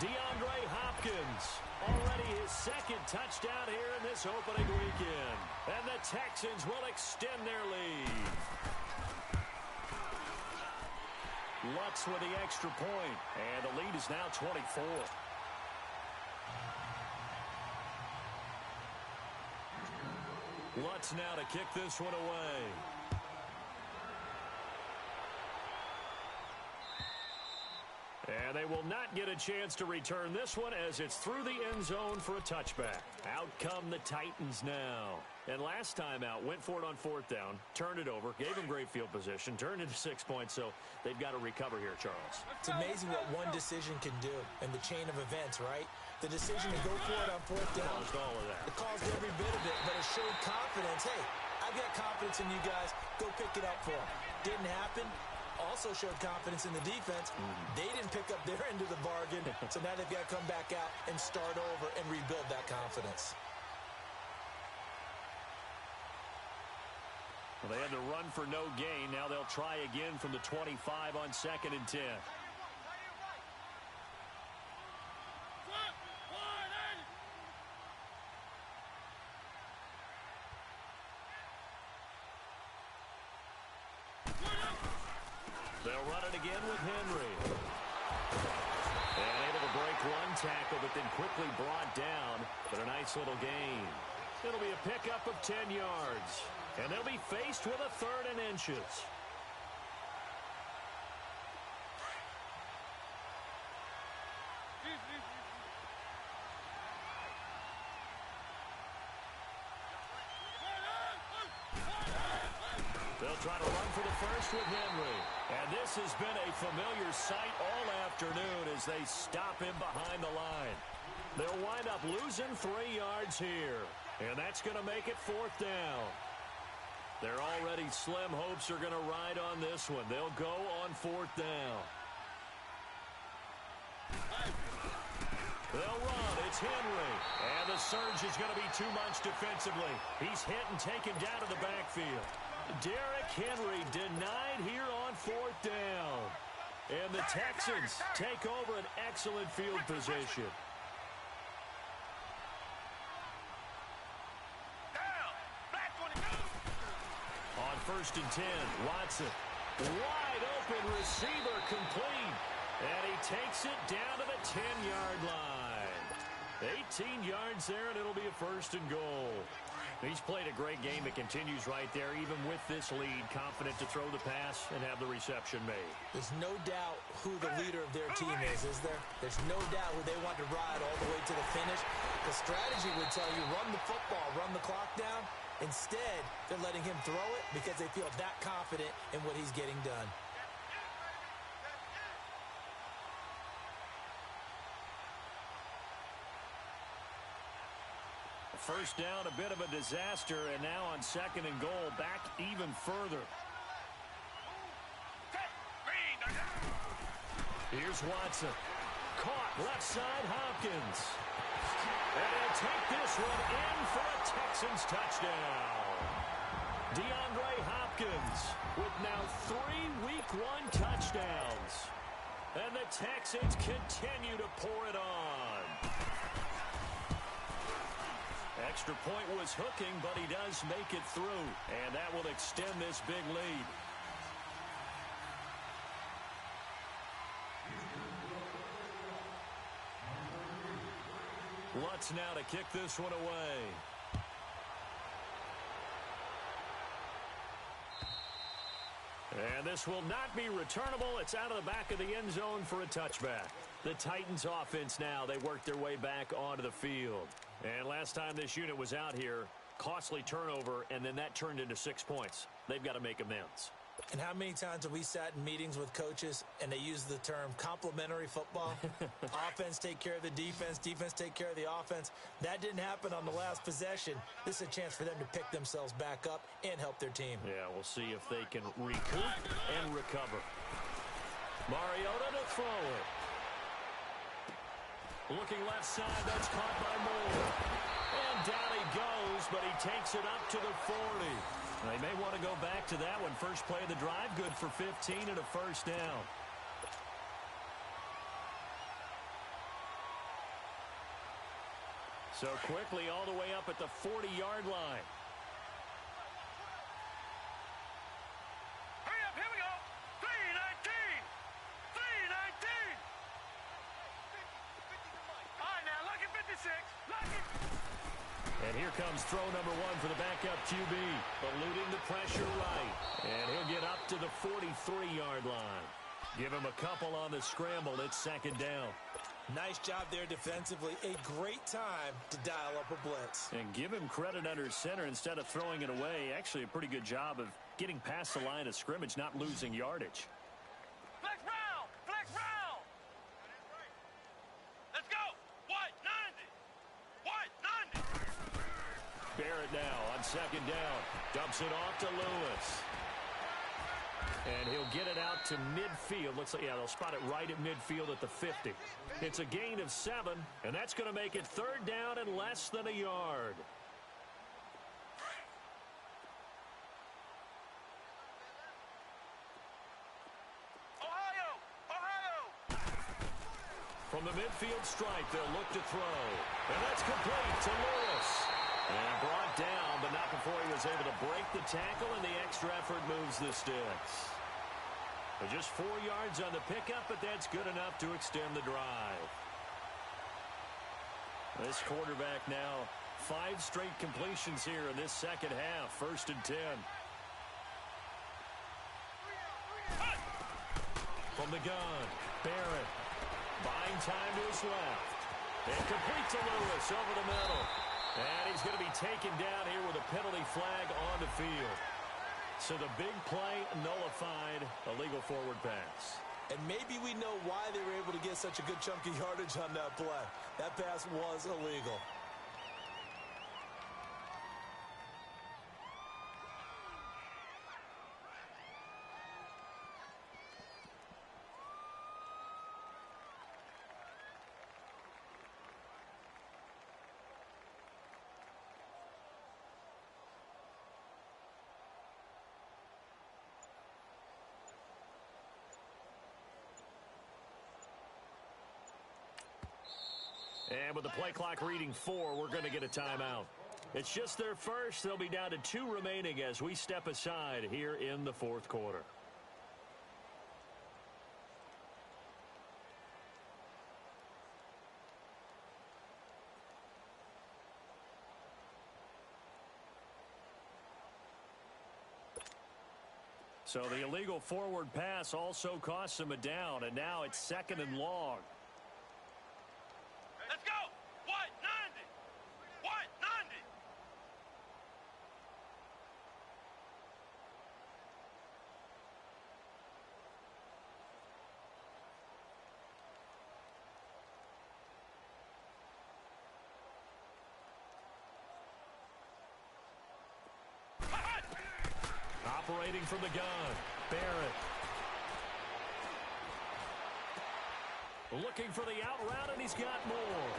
DeAndre Hopkins, already his 2nd touchdown here in this opening weekend. And the Texans will extend their lead. Lutz with the extra point, and the lead is now 24. Lutz now to kick this one away. And they will not get a chance to return this one as it's through the end zone for a touchback. Out come the Titans now. And last time out, went for it on 4th down, turned it over, gave them great field position, turned into 6 points, so they've got to recover here, Charles. It's amazing what one decision can do in the chain of events, right? The decision to go for it on 4th down. Caused all of that. It caused every bit of it, but it showed confidence. Hey, I've got confidence in you guys. Go pick it up for them. Didn't happen. Also showed confidence in the defense. They didn't pick up their end of the bargain, so now they've got to come back out and start over and rebuild that confidence. Well, they had to run for no gain. Now they'll try again from the 25 on 2nd and 10. They'll run it again with Henry. And able to break one tackle, but then quickly brought down. But a nice little gain. It'll be a pickup of 10 yards. And they'll be faced with a 3rd and inches. They'll try to run for the first with Henry. And this has been a familiar sight all afternoon as they stop him behind the line. They'll wind up losing 3 yards here. And that's going to make it 4th down. Their already slim hopes are going to ride on this one. They'll go on 4th down. They'll run. It's Henry. And the surge is going to be too much defensively. He's hit and taken down to the backfield. Derrick Henry denied here on 4th down. And the Texans take over an excellent field position. On 1st and 10, Watson. Wide open receiver complete. And he takes it down to the 10-yard line. 18 yards there, and it'll be a 1st and goal. He's played a great game. It continues right there, even with this lead, confident to throw the pass and have the reception made. There's no doubt who the leader of their team is there? There's no doubt who they want to ride all the way to the finish. The strategy would tell you, run the football, run the clock down. Instead, they're letting him throw it because they feel that confident in what he's getting done. First down, a bit of a disaster, and now on 2nd and goal, back even further. Here's Watson. Caught left side, Hopkins. And he'll take this one in for a Texans touchdown. DeAndre Hopkins with now 3 Week 1 touchdowns. And the Texans continue to pour it on. Extra point was hooking, but he does make it through. And that will extend this big lead. Lutz now to kick this one away. And this will not be returnable. It's out of the back of the end zone for a touchback. The Titans offense now, they work their way back onto the field. And last time this unit was out here, costly turnover, and then that turned into 6 points. They've got to make amends. And how many times have we sat in meetings with coaches and they use the term complementary football? Offense take care of the defense, defense take care of the offense. That didn't happen on the last possession. This is a chance for them to pick themselves back up and help their team. Yeah, we'll see if they can recoup and recover. Mariota to throw it. Looking left side, that's caught by Moore. And down he goes, but he takes it up to the 40. They may want to go back to that one. First play of the drive, good for 15 and a first down. So quickly all the way up at the 40-yard line. Hurry up, here we go. 3:19. 3:19. All right, now, look at 56. Look it. And here comes throw number one for the backup QB. Eluding the pressure right. And he'll get up to the 43-yard line. Give him a couple on the scramble. It's second down. Nice job there defensively. A great time to dial up a blitz. And give him credit under center instead of throwing it away. Actually a pretty good job of getting past the line of scrimmage, not losing yardage. Flex round. Flex round. Let's go. What? 90. What? 90. Barrett now on second down. Dumps it off to Lewis. And he'll get it out to midfield. Looks like, yeah, they'll spot it right at midfield at the 50. It's a gain of 7, and that's going to make it third down and less than a yard. Ohio. Ohio. From the midfield stripe, they'll look to throw. And that's complete to Lewis. And brought down, but not before he was able to break the tackle, and the extra effort moves the sticks. But just 4 yards on the pickup, but that's good enough to extend the drive. This quarterback now 5 straight completions here in this second half. First and 10. From the gun, Barrett buying time to his left. And complete to Lewis over the middle. And he's going to be taken down here with a penalty flag on the field. So the big play nullified, a legal forward pass. And maybe we know why they were able to get such a good chunk of yardage on that play. That pass was illegal. And with the play clock reading 4, we're going to get a timeout. It's just their first. They'll be down to 2 remaining as we step aside here in the fourth quarter. So the illegal forward pass also costs him a down, and now it's second and long. Let's go. What? 90. What? 90. Operating from the gun, Barrett. Looking for the out route, and he's got more.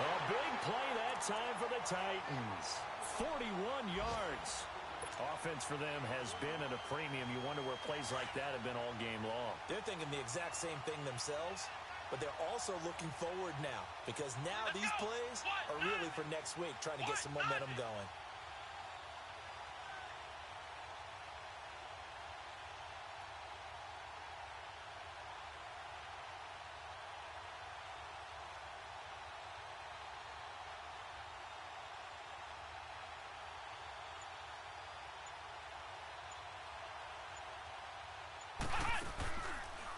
A big play that time for the Titans. 41 yards. Offense for them has been at a premium. You wonder where plays like that have been all game long. They're thinking the exact same thing themselves, but they're also looking forward now because now these plays are really for next week, trying to get some momentum going.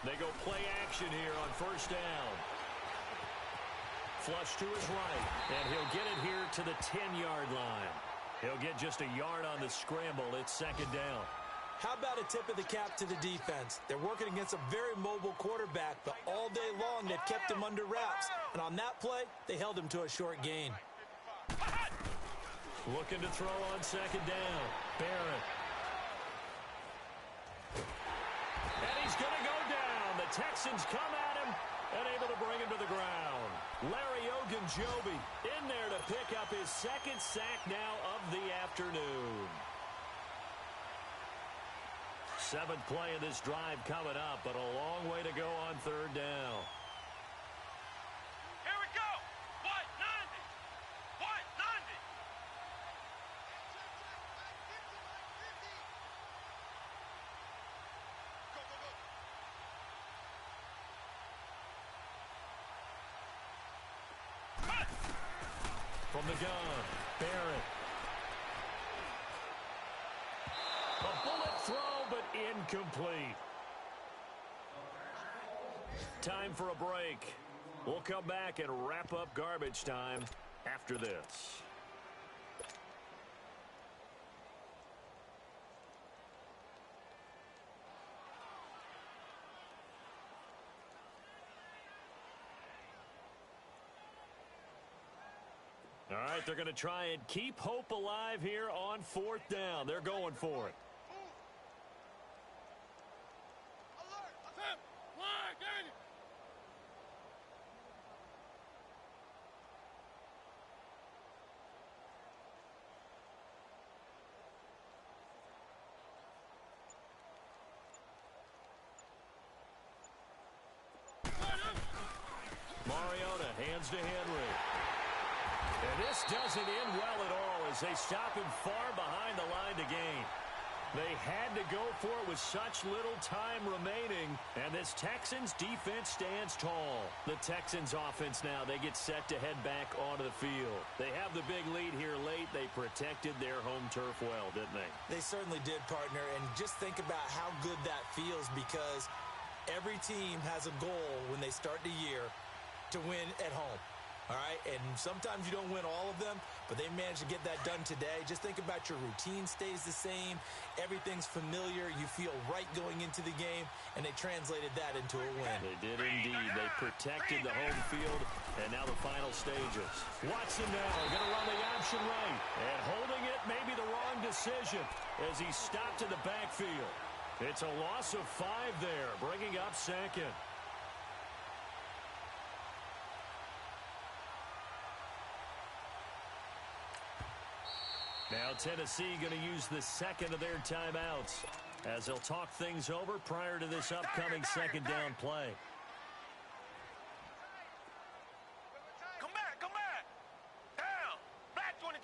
They go play action here on first down. Flush to his right, and he'll get it here to the 10-yard line. He'll get just a yard on the scramble. It's second down. How about a tip of the cap to the defense? They're working against a very mobile quarterback, but all day long they've kept him under wraps. And on that play, they held him to a short gain. Looking to throw on second down. Barrett. And he's going to go down. The Texans come at him and able to bring him to the ground. Larry Ogunjobi in there to pick up his second sack now of the afternoon. Seventh play of this drive coming up, but a long way to go on third down. Here we go. What? 90. What? 90. Go, go, go. From the gun, Barrett. A bullet throw, but incomplete. Time for a break. We'll come back and wrap up garbage time after this. All right, they're going to try and keep hope alive here on fourth down. They're going for it. Mariota hands to Henry. And this doesn't end well at all as they stop him far behind the line to gain. They had to go for it with such little time remaining, and this Texans defense stands tall. The Texans offense now, they get set to head back onto the field. They have the big lead here late. They protected their home turf well, didn't they? They certainly did, partner, and just think about how good that feels because every team has a goal when they start the year to win at home. All right, and sometimes you don't win all of them, but they managed to get that done today. Just think about your routine stays the same. Everything's familiar. You feel right going into the game, and they translated that into a win. They did indeed. They protected the home field, and now the final stages. Watson now going to run the option right, and holding it may be the wrong decision as he stopped in the backfield. It's a loss of 5 there, bringing up second. Now Tennessee going to use the second of their timeouts as they'll talk things over prior to this upcoming second down play. Come back, come back. Down. Black 22.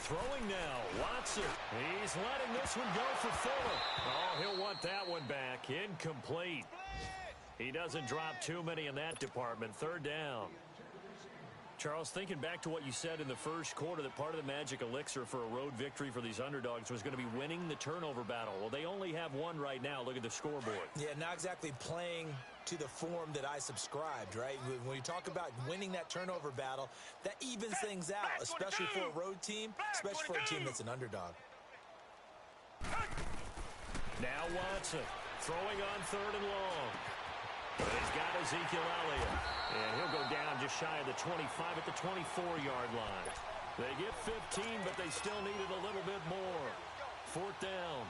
Throwing now, Watson. He's letting this one go for Fuller. Oh, he'll want that one back. Incomplete. He doesn't drop too many in that department. Third down. Charles, thinking back to what you said in the first quarter, that part of the magic elixir for a road victory for these underdogs was going to be winning the turnover battle. Well, they only have one right now. Look at the scoreboard. Yeah, not exactly playing to the form that I subscribed, right? When you talk about winning that turnover battle, that evens things out, especially for a road team, especially for a team that's an underdog. Now Watson throwing on third and long. But he's got Ezekiel Elliott. And he'll go down just shy of the 25 at the 24-yard line. They get 15, but they still needed a little bit more. Fourth down.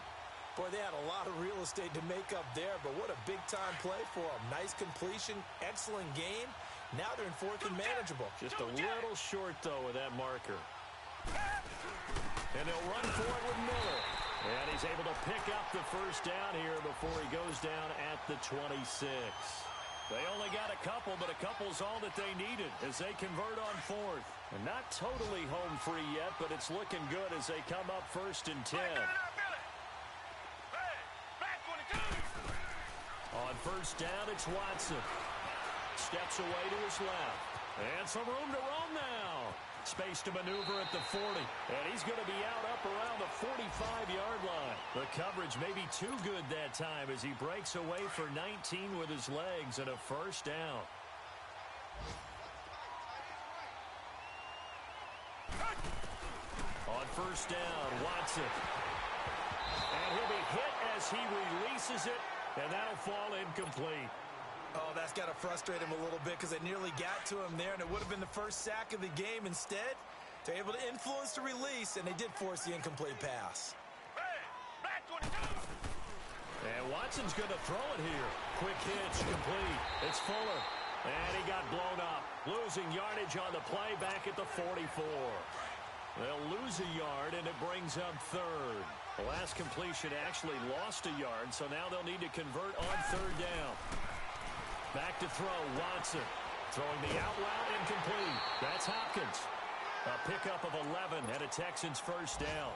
Boy, they had a lot of real estate to make up there, but what a big-time play for them. Nice completion, excellent game. Now they're in fourth and manageable. Just a little short, though, with that marker. And they'll run for it with Miller. And he's able to pick up the first down here before he goes down at the 26. They only got a couple, but a couple's all that they needed as they convert on fourth. And not totally home free yet, but it's looking good as they come up first and 10. On first down, it's Watson. Steps away to his left. And some room to roam now. Space to maneuver at the 40. And he's going to be out up around the 45-yard line. The coverage may be too good that time as he breaks away for 19 with his legs and a first down. first down. Watson. And he'll be hit as he releases it, and that'll fall incomplete. Oh, that's got to frustrate him a little bit because they nearly got to him there, and it would have been the first sack of the game. Instead, they're able to influence the release, and they did force the incomplete pass. And Watson's going to throw it here. Quick hitch, complete. It's Fuller. And he got blown up. Losing yardage on the play back at the 44. They'll lose a yard, and it brings up third. The last completion actually lost a yard, so now they'll need to convert on third down. Back to throw, Watson. Throwing the out route, incomplete. That's Hopkins. A pickup of 11 and a Texans first down.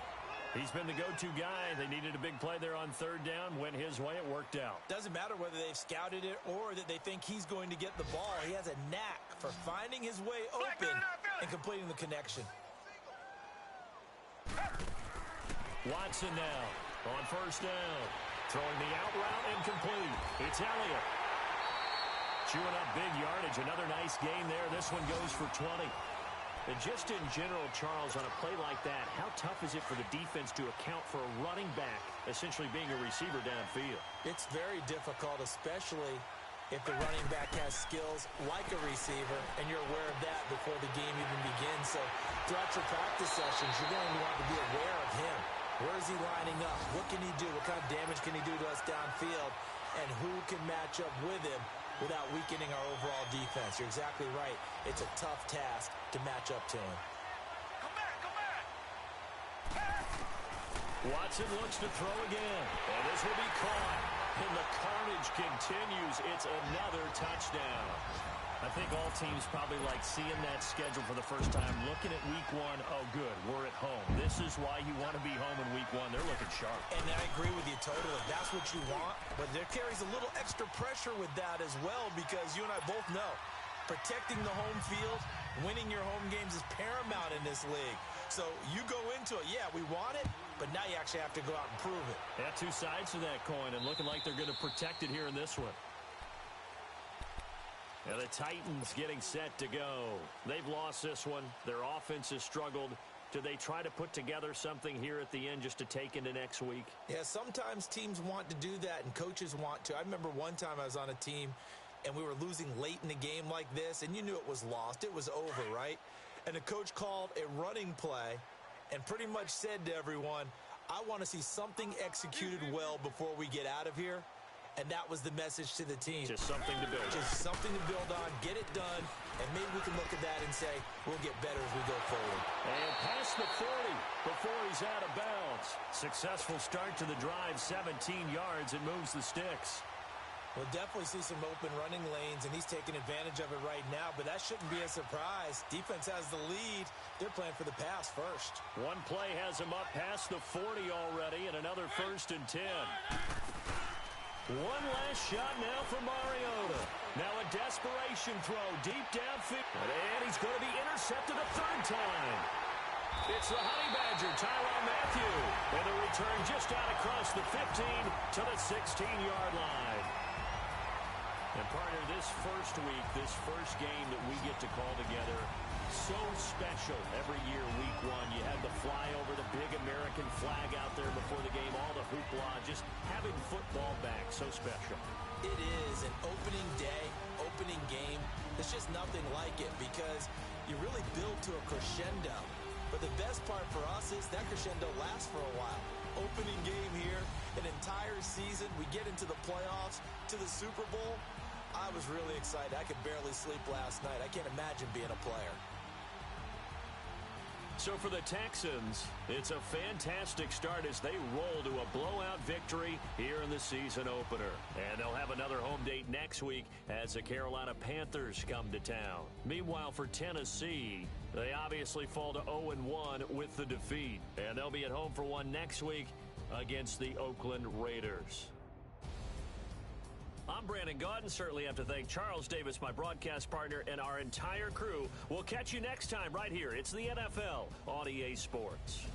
He's been the go-to guy. They needed a big play there on third down. Went his way. It worked out. Doesn't matter whether they've scouted it or that they think he's going to get the ball. He has a knack for finding his way open and completing the connection. Watson now on first down. Throwing the out route, incomplete. It's Elliott. Chewing up big yardage. Another nice gain there. This one goes for 20. And just in general, Charles, on a play like that, how tough is it for the defense to account for a running back essentially being a receiver downfield? It's very difficult, especially if the running back has skills like a receiver, and you're aware of that before the game even begins. So throughout your practice sessions, you're going to want to be aware of him. Where is he lining up? What can he do? What kind of damage can he do to us downfield? And who can match up with him without weakening our overall defense? You're exactly right. It's a tough task to match up to him. Come back. Watson looks to throw again. And this will be caught. And the carnage continues. It's another touchdown. I think all teams probably like seeing that schedule for the first time, looking at week one. Oh, good, we're at home. This is why you want to be home in week one. They're looking sharp. And I agree with you totally. That's what you want. But there carries a little extra pressure with that as well, because you and I both know protecting the home field, winning your home games is paramount in this league. So you go into it, yeah, we want it, but now you actually have to go out and prove it. Yeah, two sides to that coin, and looking like they're going to protect it here in this one. And the Titans getting set to go. They've lost this one. Their offense has struggled. Do they try to put together something here at the end just to take into next week? Yeah, sometimes teams want to do that, and coaches want to. I remember one time I was on a team, and we were losing late in the game like this, and you knew it was lost. It was over, right? And the coach called a running play and pretty much said to everyone, I want to see something executed well before we get out of here. And that was the message to the team. Just something to build. Just something to build on, get it done, and maybe we can look at that and say, we'll get better as we go forward. And past the 40 before he's out of bounds. Successful start to the drive, 17 yards. It moves the sticks. We'll definitely see some open running lanes, and he's taking advantage of it right now, but that shouldn't be a surprise. Defense has the lead. They're playing for the pass first. One play has him up past the 40 already, and another 1st and 10. One last shot now for Mariota. Now a desperation throw deep downfield. And he's going to be intercepted a third time. It's the Honey Badger, Tyrann Mathieu. And a return just out across the 15 to the 16-yard line. And partner, this first week, this first game that we get to call together, so special every year, week one. You had the flyover, the big American flag out there before the game, all the hoopla, just having football back, so special. It is an opening day, opening game. There's just nothing like it because you really build to a crescendo. But the best part for us is that crescendo lasts for a while. Opening game here, an entire season. We get into the playoffs, to the Super Bowl. I was really excited. I could barely sleep last night. I can't imagine being a player. So for the Texans, it's a fantastic start as they roll to a blowout victory here in the season opener. And they'll have another home date next week as the Carolina Panthers come to town. Meanwhile, for Tennessee, they obviously fall to 0-1 with the defeat. And they'll be at home for one next week against the Oakland Raiders. I'm Brandon Gaudin. Certainly have to thank Charles Davis, my broadcast partner, and our entire crew. We'll catch you next time right here. It's the NFL on EA Sports.